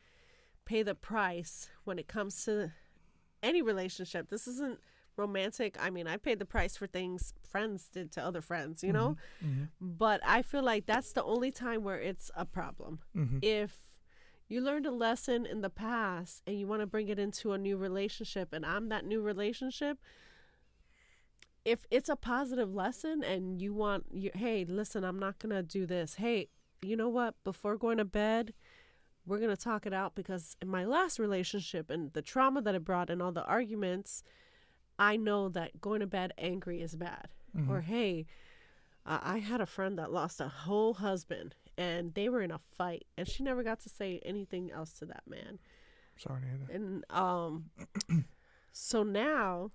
pay the price when it comes to any relationship. This isn't romantic. I mean, I paid the price for things friends did to other friends, you know? But I feel like that's the only time where it's a problem. If you learned a lesson in the past and you want to bring it into a new relationship, and I'm that new relationship, if it's a positive lesson and you want, hey, listen, I'm not going to do this. Hey, you know what? Before going to bed, we're going to talk it out, because in my last relationship and the trauma that it brought and all the arguments, I know that going to bed angry is bad. Or, hey, I had a friend that lost a whole husband and they were in a fight and she never got to say anything else to that man. Sorry to hear that. And so now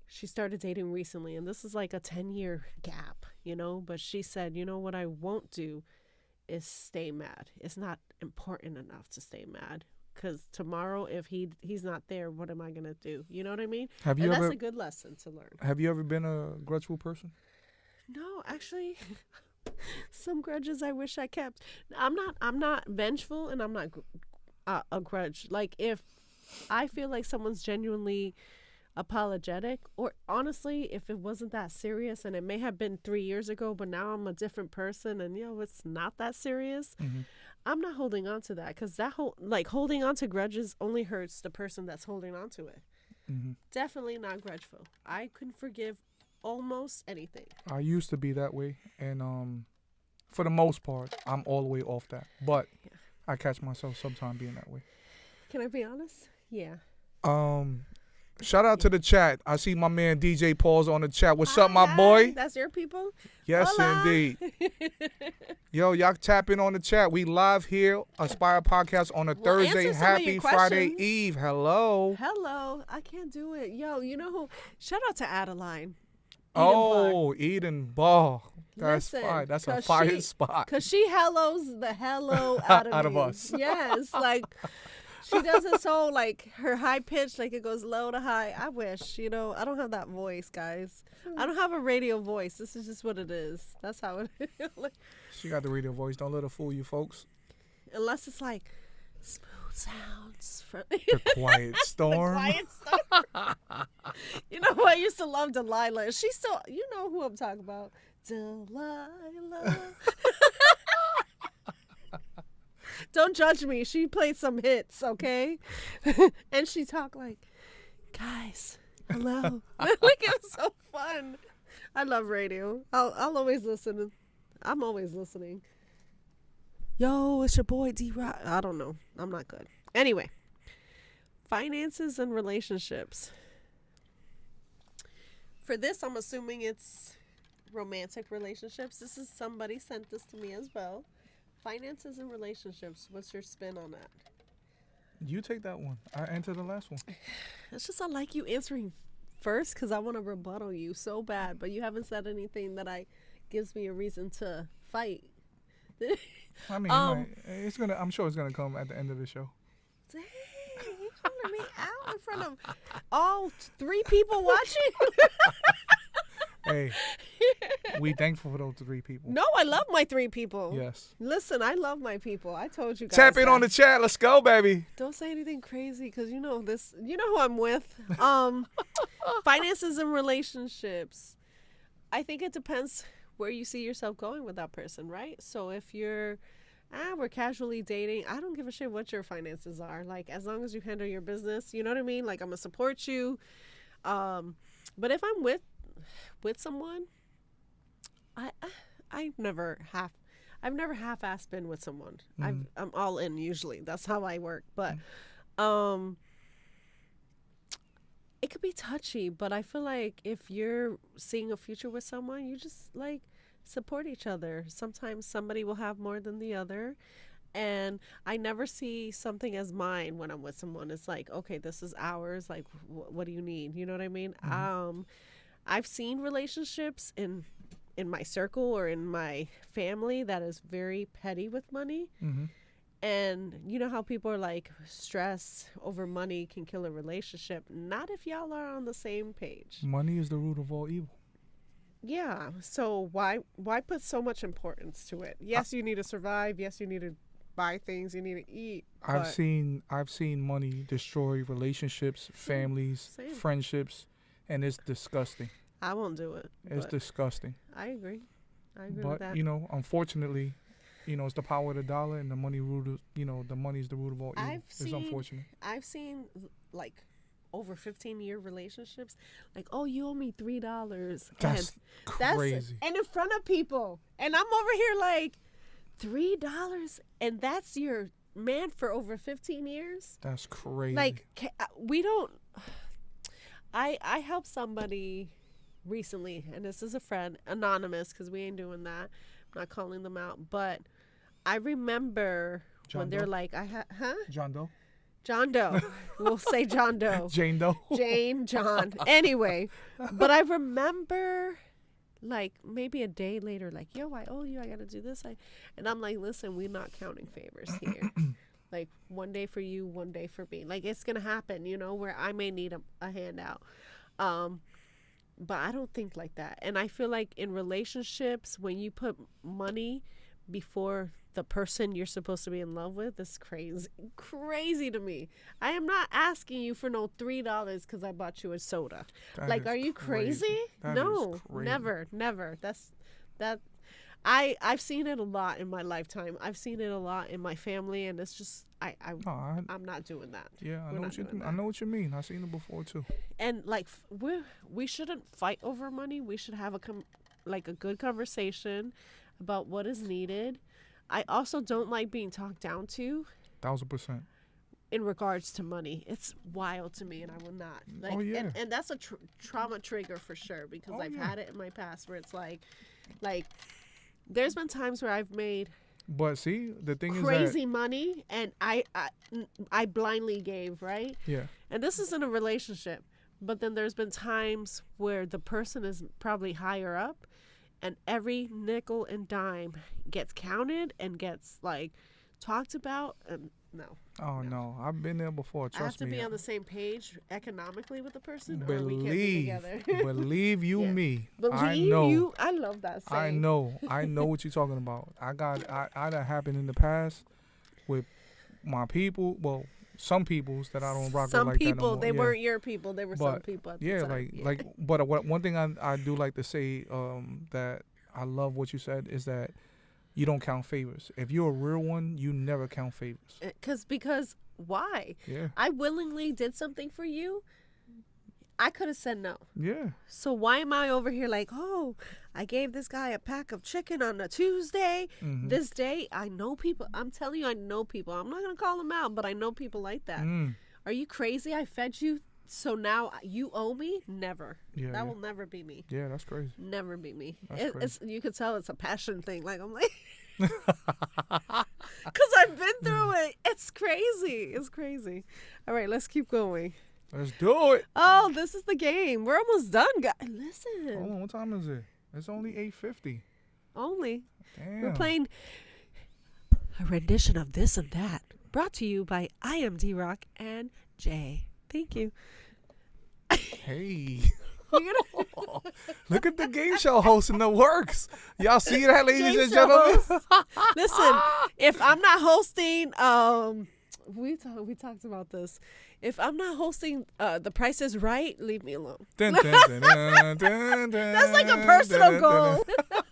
she started dating recently, and this is like a 10-year gap, you know, but she said, you know, what I won't do is stay mad. It's not important enough to stay mad, because tomorrow, if he's not there, what am I going to do? You know what I mean? Have you and ever, that's a good lesson to learn. Have you ever been a grudgeful person? No, actually, some grudges I wish I kept. I'm not vengeful, and I'm not a grudge. Like, if I feel like someone's genuinely apologetic, or honestly, if it wasn't that serious, and it may have been 3 years ago, but now I'm a different person, and it's not that serious, I'm not holding on to that, because that holding on to grudges only hurts the person that's holding on to it. Definitely not grudgeful. I can forgive almost anything. I used to be that way, and for the most part, I'm all the way off that. But I catch myself sometimes being that way. Can I be honest? Yeah. Shout out to the chat. I see my man DJ Paul's on the chat. What's up, my boy? That's your people? Yes, Hola. indeed. Yo, y'all tap in on the chat. We live here, Aspire Podcast on a Thursday. answer some of Happy your Friday questions. Eve. Hello. Hello. I can't do it. Yo, you know who? Shout out to Adeline. Eden Bar. That's Listen, fine. That's a 'cause fire she- spot. Because she hellos the hello out of Out of me. us. Yes, like she does it so like her high pitch, like it goes low to high. I wish, I don't have that voice, guys. I don't have a radio voice. This is just what it is. That's how it is. She got the radio voice. Don't let her fool you, folks. Unless it's like smooth sounds from The Quiet Storm. Quiet Storm. You know who I used to love? Delilah. She's still, you know who I'm talking about. Delilah. Don't judge me. She played some hits, okay? And she talked like, guys, hello. Like, it was so fun. I love radio. I'll always listen. I'm always listening. Yo, it's your boy D-Rock. I don't know. I'm not good. Anyway, finances and relationships. For this, I'm assuming it's romantic relationships. Somebody sent this to me as well. Finances and relationships. What's your spin on that? You take that one. I enter the last one. It's just I like you answering first because I want to rebuttal you so bad, but you haven't said anything that gives me a reason to fight. I mean, it's gonna. I'm sure it's gonna come at the end of the show. Dang, you calling me out in front of all 3 people watching? Hey, we thankful for those 3 people. No, I love my 3 people. Yes. Listen, I love my people. I told you guys. Tap in that. on the chat. Let's go, baby. Don't say anything crazy because you know this. You know who I'm with. Finances and relationships. I think it depends where you see yourself going with that person, right? So if we're casually dating, I don't give a shit what your finances are. Like, as long as you handle your business, you know what I mean? Like, I'm gonna support you. But if I'm with someone, I've never half-assed been with someone. I'm all in usually. That's how I work. But it could be touchy, but I feel like if you're seeing a future with someone, you just like support each other. Sometimes somebody will have more than the other. And I never see something as mine when I'm with someone. It's like, okay, this is ours. Like, what do you need? You know what I mean? I've seen relationships in my circle or in my family that is very petty with money. And you know how people are like, stress over money can kill a relationship. Not if y'all are on the same page. Money is the root of all evil. Yeah. So why put so much importance to it? Yes, you need to survive. Yes, you need to buy things. You need to eat. I've seen money destroy relationships, families, friendships, and it's disgusting. I won't do it. It's disgusting. I agree with that. But, you know, unfortunately, you know, it's the power of the dollar and the money the money is the root of all evil. It's unfortunate. I've seen like over 15-year relationships, like, oh, you owe me $3. That's crazy. And in front of people. And I'm over here like, $3? And that's your man for over 15 years? That's crazy. Like, we don't... I helped somebody recently, and this is a friend, anonymous, because we ain't doing that. I'm not calling them out. But I remember when they're like, John Doe? John Doe. We'll say John Doe. Jane Doe. Jane, John. Anyway, but I remember like maybe a day later, like, yo, I owe you. I got to do this. And I'm like, listen, we're not counting favors here. Like, one day for you, one day for me. Like, it's going to happen, you know, where I may need a handout. But I don't think like that. And I feel like in relationships, when you put money before the person you're supposed to be in love with, it's crazy to me. I am not asking you for no $3 because I bought you a soda. Like, are you crazy? No, never. I've seen it a lot in my lifetime. I've seen it a lot in my family, and it's just I'm not doing that. Yeah, I know what you mean. I've seen it before too. And like, we shouldn't fight over money. We should have a good conversation about what is needed. I also don't like being talked down to. 1000%. In regards to money, it's wild to me, and I will not. Like, oh yeah. And that's a trauma trigger for sure, because I've had it in my past where it's like, there's been times where I've made. But see, the thing is crazy money, and I blindly gave, right? Yeah. And this isn't a relationship, but then there's been times where the person is probably higher up, and every nickel and dime gets counted and gets like talked about. And no, I've been there before. Trust me. I have to be on the same page economically with the person, or we can't be together. Believe you me. I know. You. I love that saying. I know what you're talking about. I that happened in the past with my people. Well, some peoples that I don't rock with like that no more. Some people, they weren't your people. They were some people at the time. But one thing I do like to say that I love what you said is that you don't count favors. If you're a real one, you never count favors. Because why? Yeah. I willingly did something for you. I could have said no. Yeah. So why am I over here like, oh, I gave this guy a pack of chicken on a Tuesday. Mm-hmm. This day, I know people. I'm telling you, I know people. I'm not going to call them out, but I know people like that. Are you crazy? I fed you, so now you owe me? Never. Yeah, that will never be me. Yeah, that's crazy. Never be me. That's crazy. You could tell it's a passion thing. Like, I'm like, Because I've been through it. It's crazy. It's crazy. All right, let's keep going. Let's do it. Oh, this is the game. We're almost done, guys. Listen. Hold on, what time is it? It's only 8:50. Only. Damn. We're playing a rendition of This and That. Brought to you by iAmDeeRock and Jay. Thank you. Hey. You're gonna Look at the game show host in the works. Y'all see that, ladies Game and show gentlemen? host. Listen, if I'm not hosting, we talked about this. If I'm not hosting The Price is Right, leave me alone. Dun, dun, dun, dun, dun, That's like a dun, personal dun, goal. dun, dun.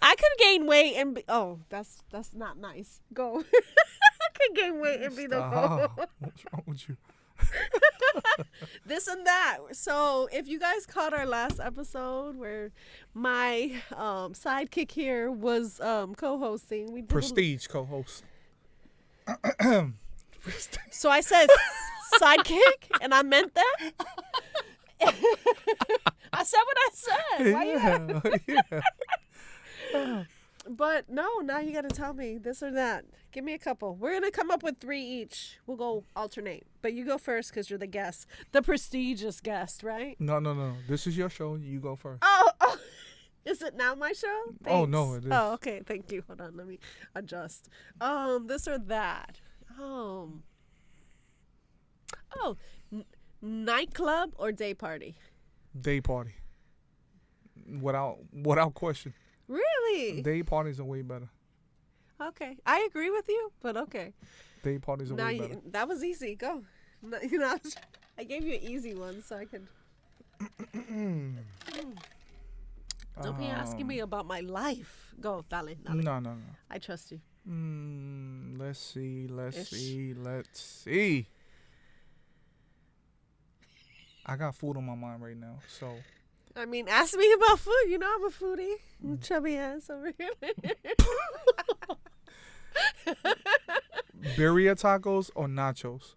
I could gain weight and be, that's not nice. Go. I could gain weight and be the goal. What's wrong with you? This and that. So if you guys caught our last episode where my sidekick here was co-hosting, we did Prestige co-host. So I said sidekick, and I meant that. I said what I said. Why you Yeah. But no, now you got to tell me this or that. Give me a couple. We're going to come up with 3 each. We'll go alternate. But you go first because you're the guest. The prestigious guest, right? No. This is your show. You go first. Oh. Is it now my show? Oh, no, Thanks. it is. Oh, okay. Thank you. Hold on. Let me adjust. This or that. Nightclub or day party? Day party. Without question. Really? Day parties are way better. Okay. I agree with you, but okay. Day parties are way better. That was easy. Go. No, I gave you an easy one so I could. Don't be asking me about my life. Go, dale. No. I trust you. Let's see. I got food on my mind right now, so. I mean, ask me about food. You know I'm a foodie. I'm chubby ass over here. Birria tacos or nachos?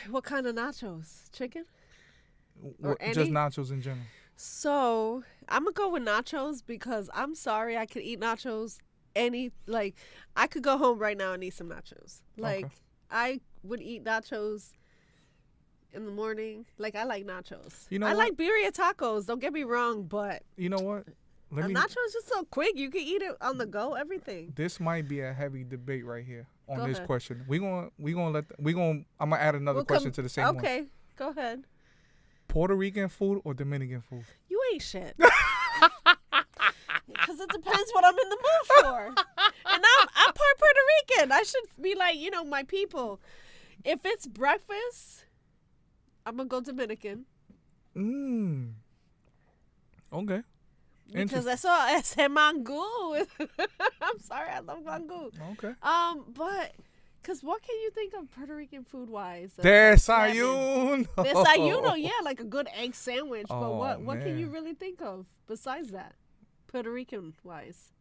What kind of nachos? Chicken? Or Just any? nachos in general. So I'm gonna go with nachos because I'm sorry, I could eat nachos I could go home right now and eat some nachos. Like Okay. I would eat nachos in the morning. Like I like nachos. You know I what? like birria tacos. Don't get me wrong, but You know what? a nacho is just so quick. You can eat it on the go. Everything. This might be a heavy debate right here on Go this ahead. question. I'm gonna add another question to the same one. Okay, go ahead. Puerto Rican food or Dominican food? You ain't shit. Because it depends what I'm in the mood for. And I'm part Puerto Rican. I should be like, my people. If it's breakfast, I'm going to go Dominican. Okay. Because I saw ese mango. I'm sorry, I love mango. Okay. But, because what can you think of Puerto Rican food-wise? Desayuno. Desayuno, yeah, like a good egg sandwich. But Oh, what can you man. really think of besides that? Puerto Rican-wise.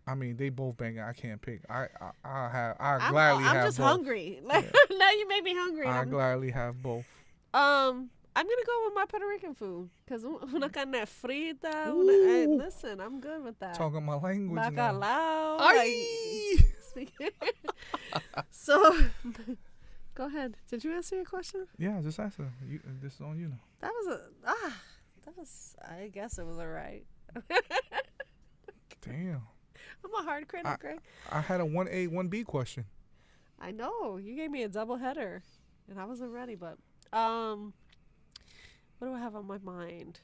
I mean, they both bang. I can't pick. I I'm gladly have just both. hungry. Like now you made me hungry. I gladly have both. I'm gonna go with my Puerto Rican food because una carne frita. Listen, I'm good with that. Talking my language now. Bacalao. Ay! So, go ahead. Did you answer your question? Yeah, just ask her. This is on you now. That was. I guess it was alright. Damn. I'm a hard critic, right? I had a 1A, 1B question. I know you gave me a double header, and I wasn't ready. But what do I have on my mind?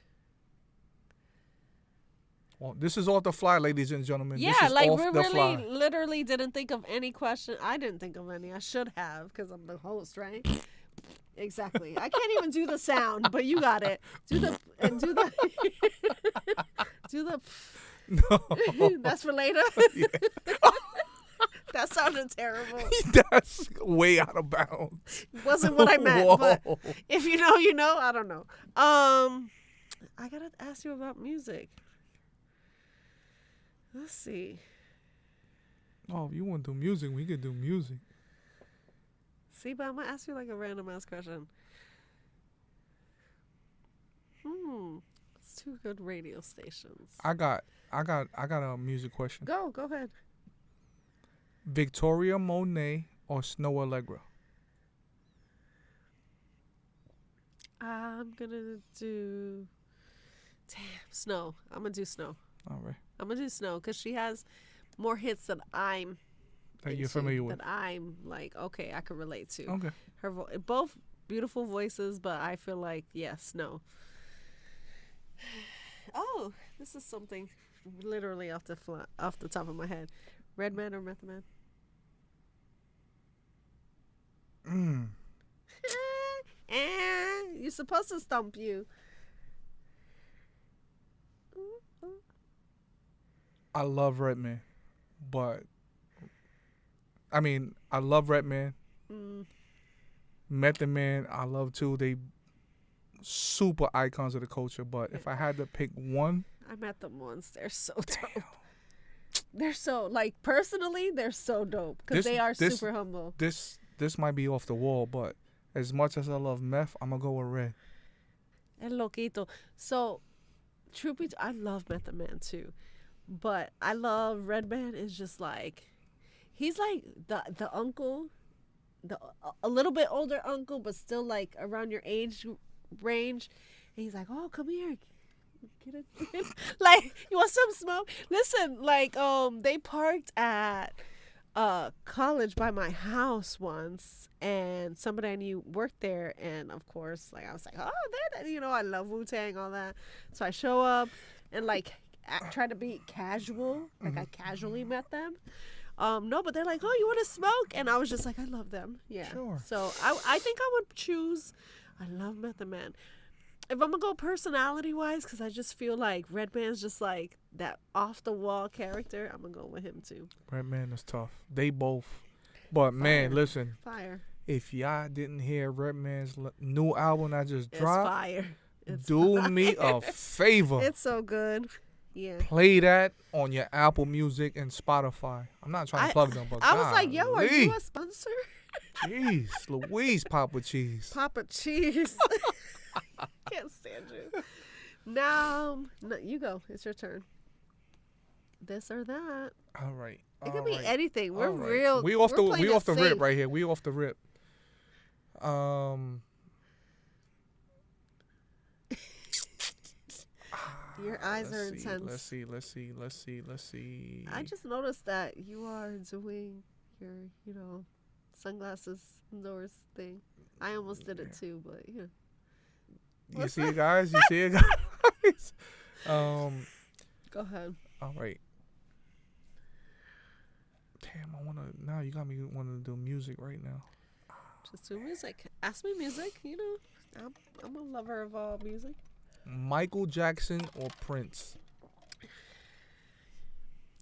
Well, this is off the fly, ladies and gentlemen. Yeah, this is like off we the really, fly. literally didn't think of any question. I didn't think of any. I should have because I'm the host, right? Exactly. I can't even do the sound, but you got it. Do the. No. That's for later. Yeah. That sounded terrible. That's way out of bounds. Wasn't what I meant. Whoa. But if you know, you know. I don't know. I gotta ask you about music. Let's see. Oh, if you want to do music, we could do music. See, but I'm gonna ask you like a random ass question. It's two good radio stations. I got a music question. Go ahead. Victoria Monet or Snow Allegra? I'm gonna do. Damn, Snow. I'm gonna do Snow. All right. I'm gonna do Snow because she has more hits that I'm That you're into, familiar with. that I'm like, okay, I can relate to. Okay. Her both beautiful voices, but I feel like Snow. Oh, this is something literally off the top of my head. Redman or Method Man? You're supposed to stump you. I love Redman, but I mean, I love Redman. Method Man, I love too. They super icons of the culture. But if I had to pick one, I met them once. They're so dope. They're so personally, they're so dope because they are super humble. This might be off the wall, but as much as I love Meth, I'm gonna go with Red. El Loquito. So, truth be told, I love Method Man too, but I love Redman. Is just like he's like the uncle, a little bit older uncle, but still like around your age range. And he's like, "Oh, come here, get it." Like, you want some smoke? Listen, like they parked at college by my house once, and somebody I knew worked there, and of course, like, I was like, oh, I love Wu-Tang, all that. So I show up and like try to be casual, like I casually met them. No, but they're like, oh, you want to smoke? And I was just like, I love them. Yeah. Sure. So I think I would choose. I love Method Man. If I'm gonna go personality wise, because I just feel like Redman's just like that off the wall character, I'm gonna go with him too. Redman is tough. They both. But man, listen. Fire. If y'all didn't hear Redman's new album that just It's dropped, fire. It's do fire. me a favor. It's so good. Yeah. Play that on your Apple Music and Spotify. I'm not trying to plug them, but I was like, yo, are you golly. a sponsor? Jeez, Louise, Papa Cheese. Papa Cheese. Can't stand you. Now, no, you go. It's your turn. This or that. All right. It could be anything. We're All right. real. We off the safe. rip right here. We off the rip. Your eyes are intense. Let's see. I just noticed that you are doing your, sunglasses indoors thing. I almost did it too, but yeah. You see it, guys? You see it, guys? Go ahead. All right. Damn, now you got me wanting to do music right now. Just do music. Ask me music. I'm a lover of all music. Michael Jackson or Prince?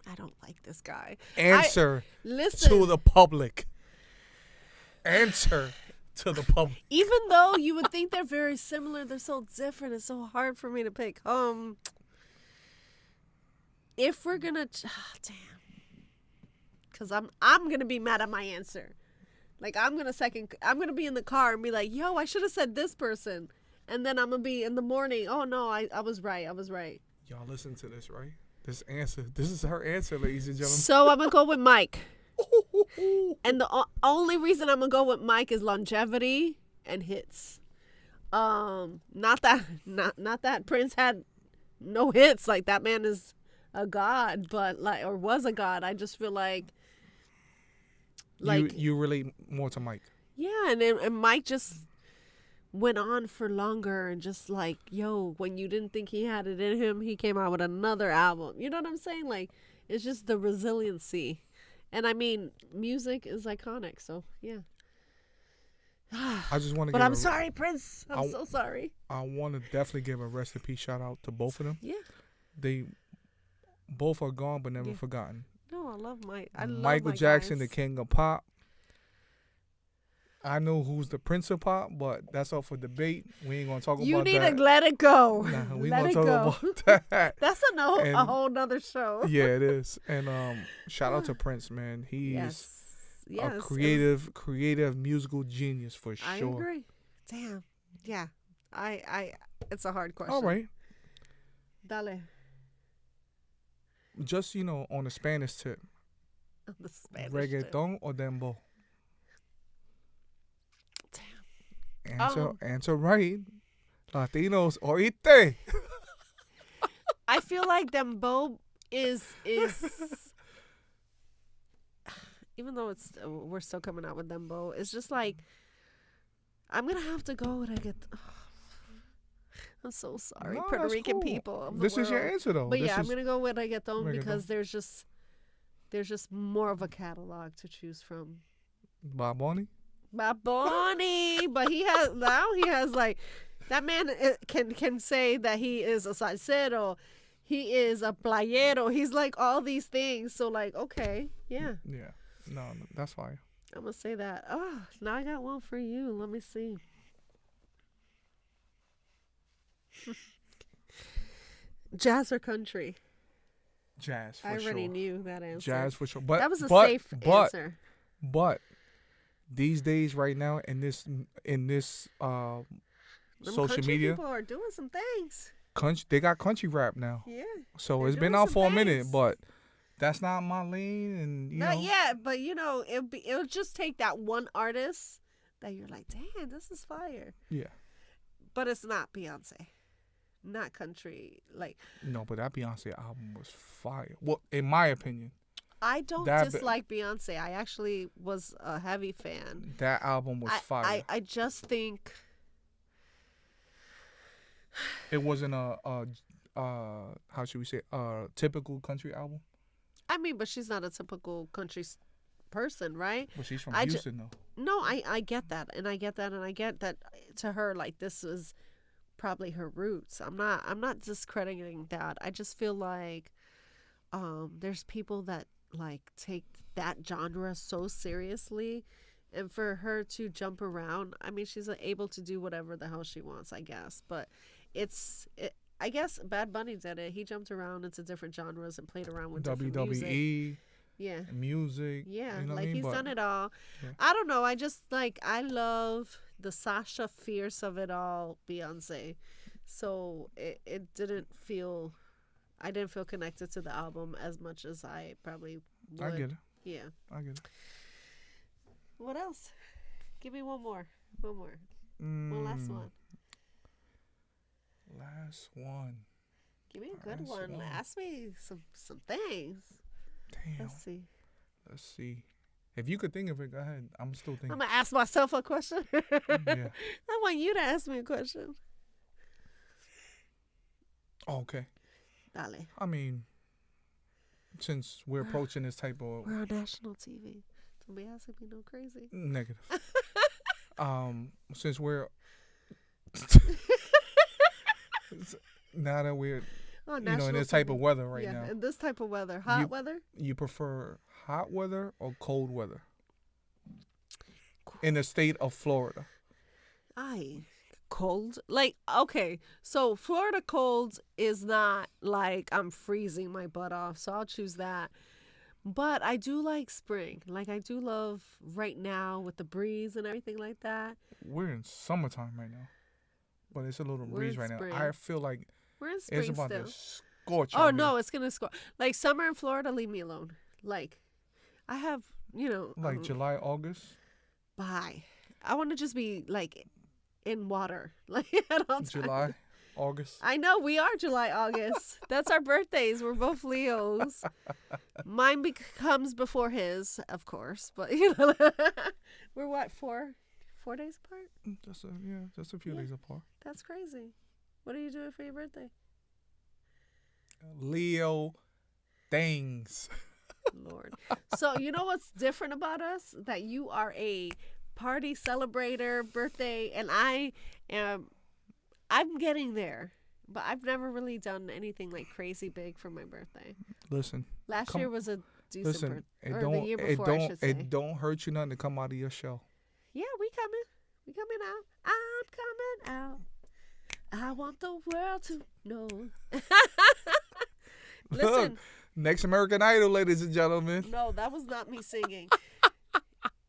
I don't like this guy. Answer Listen. to the public. Answer to the public. Even though you would think they're very similar, they're so different. It's so hard for me to pick. If we're gonna, damn, because I'm gonna be mad at my answer. Like I'm gonna be in the car and be like, yo, I should have said this person, and then I'm gonna be in the morning. Oh no, I was right. Y'all listen to this, right? This is her answer, ladies and gentlemen. So I'm gonna go with Mike. And the only reason I'm gonna go with Mike is longevity and hits. Not that Prince had no hits. Like, that man is a god, but or was a god. I just feel like you relate more to Mike. Yeah, and Mike just went on for longer, and just like, yo, when you didn't think he had it in him, he came out with another album. You know what I'm saying? Like, it's just the resiliency. And I mean, music is iconic, so yeah. I just want to. But I'm sorry, Prince. I'm so sorry. I want to definitely give a rest in peace shout out to both of them. Yeah. They both are gone, but never forgotten. No, I love Michael Jackson, guys. the king of pop. I know who's the prince of pop, but that's up for debate. We ain't gonna talk about that. You need to let it go. Nah, we let gonna it talk go. about that. That's a whole nother show. Yeah, it is. And shout out to Prince, man. He's a creative musical genius for sure. I agree. Damn. Yeah. I it's a hard question. All right. Dale. Just, on the Spanish tip. The Spanish Reggaeton or dembow? Damn. Answer right. Latinos, oíste. I feel like dembow is even though we're still coming out with dembow, it's just like I'm gonna have to go when I get. I'm so sorry, No, Puerto that's Rican cool. people. Of the This is your world. answer, though. But This yeah, I'm is gonna go with reggaeton reggaeton. because there's just more of a catalog to choose from. Bob Bunny. Bad Bunny, but he has like that man can say that he is a salsero, he is a playero, he's like all these things. So like, okay, yeah. Yeah. No, that's fine. I'm gonna say that. Oh, now I got one for you. Let me see. Jazz or country? Jazz for I sure. already knew that answer. Jazz for sure. But that was a safe answer. But these days, right now, in this Them social country media, people are doing some things. they got country rap now. Yeah. So they're it's been doing out some for a things. minute, but that's not my lane. And Not yet, but it'll just take that one artist that you're like, damn, this is fire. yeah. But it's not Beyonce, not country. Like, No, but that Beyonce album was fire. Well, in my opinion, I don't dislike Beyonce. I actually was a heavy fan. that album was fire. I just think It wasn't a how should we say, a typical country album. I mean, but she's not a typical country person, right? But she's from I Houston, though. No, I get that, and I get that to her, like, this is probably her roots. I'm not discrediting that. I just feel like there's people that like take that genre so seriously, and for her to jump around, I mean, she's able to do whatever the hell she wants, I guess. But I guess Bad Bunny did it. He jumped around into different genres and played around with different music. WWE. Yeah. Music. Yeah, you know like he's done it all. Yeah. I don't know. I just I love the Sasha Fierce of it all, Beyonce. So it didn't feel, I didn't feel connected to the album as much as I probably would. I get it. Yeah. I get it. What else? Give me one more. One last one. Last one. Give me a good Last one. one. Ask me some things. Damn. Let's see. If you could think of it, go ahead. I'm still thinking. I'm gonna ask myself a question. Yeah. I want you to ask me a question. Oh, okay. Dale. I mean, since we're approaching this type of We're on national TV. Don't be asking me no crazy. negative. Since we're now that we're On in national this type TV. of weather right yeah, now, in this type of weather. Hot weather? you prefer hot weather or cold weather? In the state of Florida. Cold. Like, okay, so Florida cold is not like I'm freezing my butt off, so I'll choose that. But I do like spring. Like, I do love right now with the breeze and everything like that. We're in summertime right now, but it's a little We're breeze in right spring. now. I feel like We're in spring it's about still. to scorch. Oh, out no, here. it's going to score. Like, summer in Florida, leave me alone. Like, I have, Like July, August. Bye. I want to just be, like, in water. Like, at all times. July, August. I know, we are July, August. That's our birthdays. We're both Leos. Mine comes before his, of course. But, we're what, 4 days apart? Just a few days apart. That's crazy. What are you doing for your birthday? Leo things. Lord. So, you know what's different about us? That you are a party celebrator, birthday, and I'm getting there. But I've never really done anything like crazy big for my birthday. Listen. Last year was a decent Listen. birthday. Or the year before, I should say. It don't hurt you nothing to come out of your shell. Yeah, we coming. We coming out. I'm coming out. I want the world to know. Listen. Look, next American Idol, ladies and gentlemen. No, that was not me singing.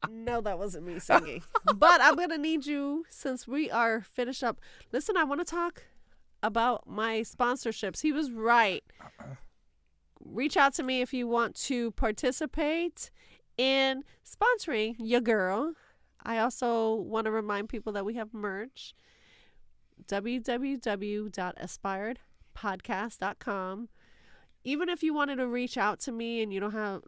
No, that wasn't me singing. But I'm going to need you, since we are finished up. Listen, I want to talk about my sponsorships. He was right. Reach out to me if you want to participate in sponsoring your girl. I also want to remind people that we have merch. www.aspiredpodcast.com. Even if you wanted to reach out to me and you don't have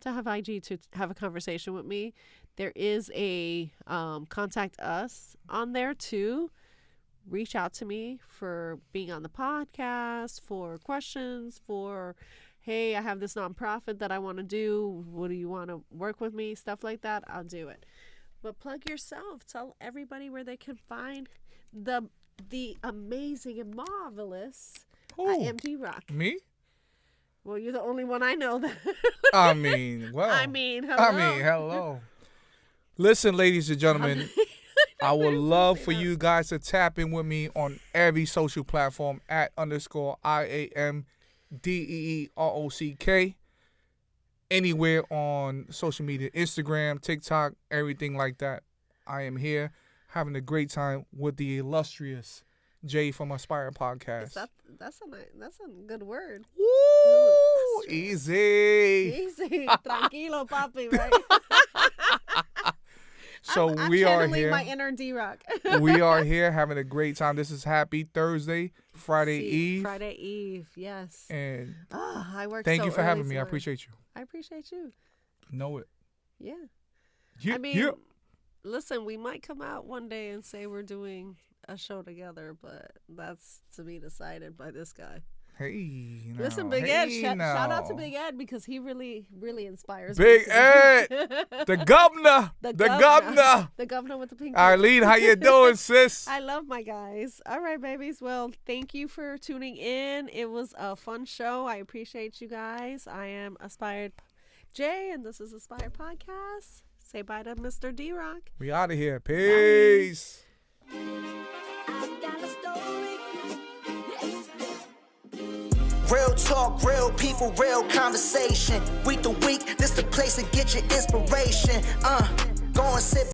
to have IG to have a conversation with me. There is a contact us on there too. Reach out to me for being on the podcast, for questions, for, hey, I have this nonprofit that I want to do. What do you want to work with me? Stuff like that. I'll do it. But plug yourself. Tell everybody where they can find the amazing and marvelous iAmDeeRock. Me? Well, you're the only one I know that. I mean, hello. Listen, ladies and gentlemen, I would love for you guys to tap in with me on every social platform at @iAmDeeRock. Anywhere on social media, Instagram, TikTok, everything like that. I am here having a great time with the illustrious Jay from Aspire Podcast. That's a good word. Woo! Easy. Tranquilo, papi, right? So I'm we are channeling here. my inner D-Rock. We are here having a great time. This is Happy Thursday, Friday Eve. Friday Eve, yes. And I work. thank so you for having me. I tonight. appreciate you. I appreciate you. Know it. Yeah. Yeah, I mean, yeah. listen, we might come out one day and say we're doing a show together, but that's to be decided by this guy. Hey, now. Listen, Big Ed, shout out to now. Big Ed because he really, really inspires Big me. Ed, the governor, the governor. The governor with the pink. Arlene, how you doing, sis? I love my guys. All right, babies. Well, thank you for tuning in. It was a fun show. I appreciate you guys. I am Aspired Jay, and this is Aspired Podcast. Say bye to Mr. D-Rock. We out of here. Peace. Real talk, real people, real conversation. Week to week, this the place to get your inspiration. Go and sit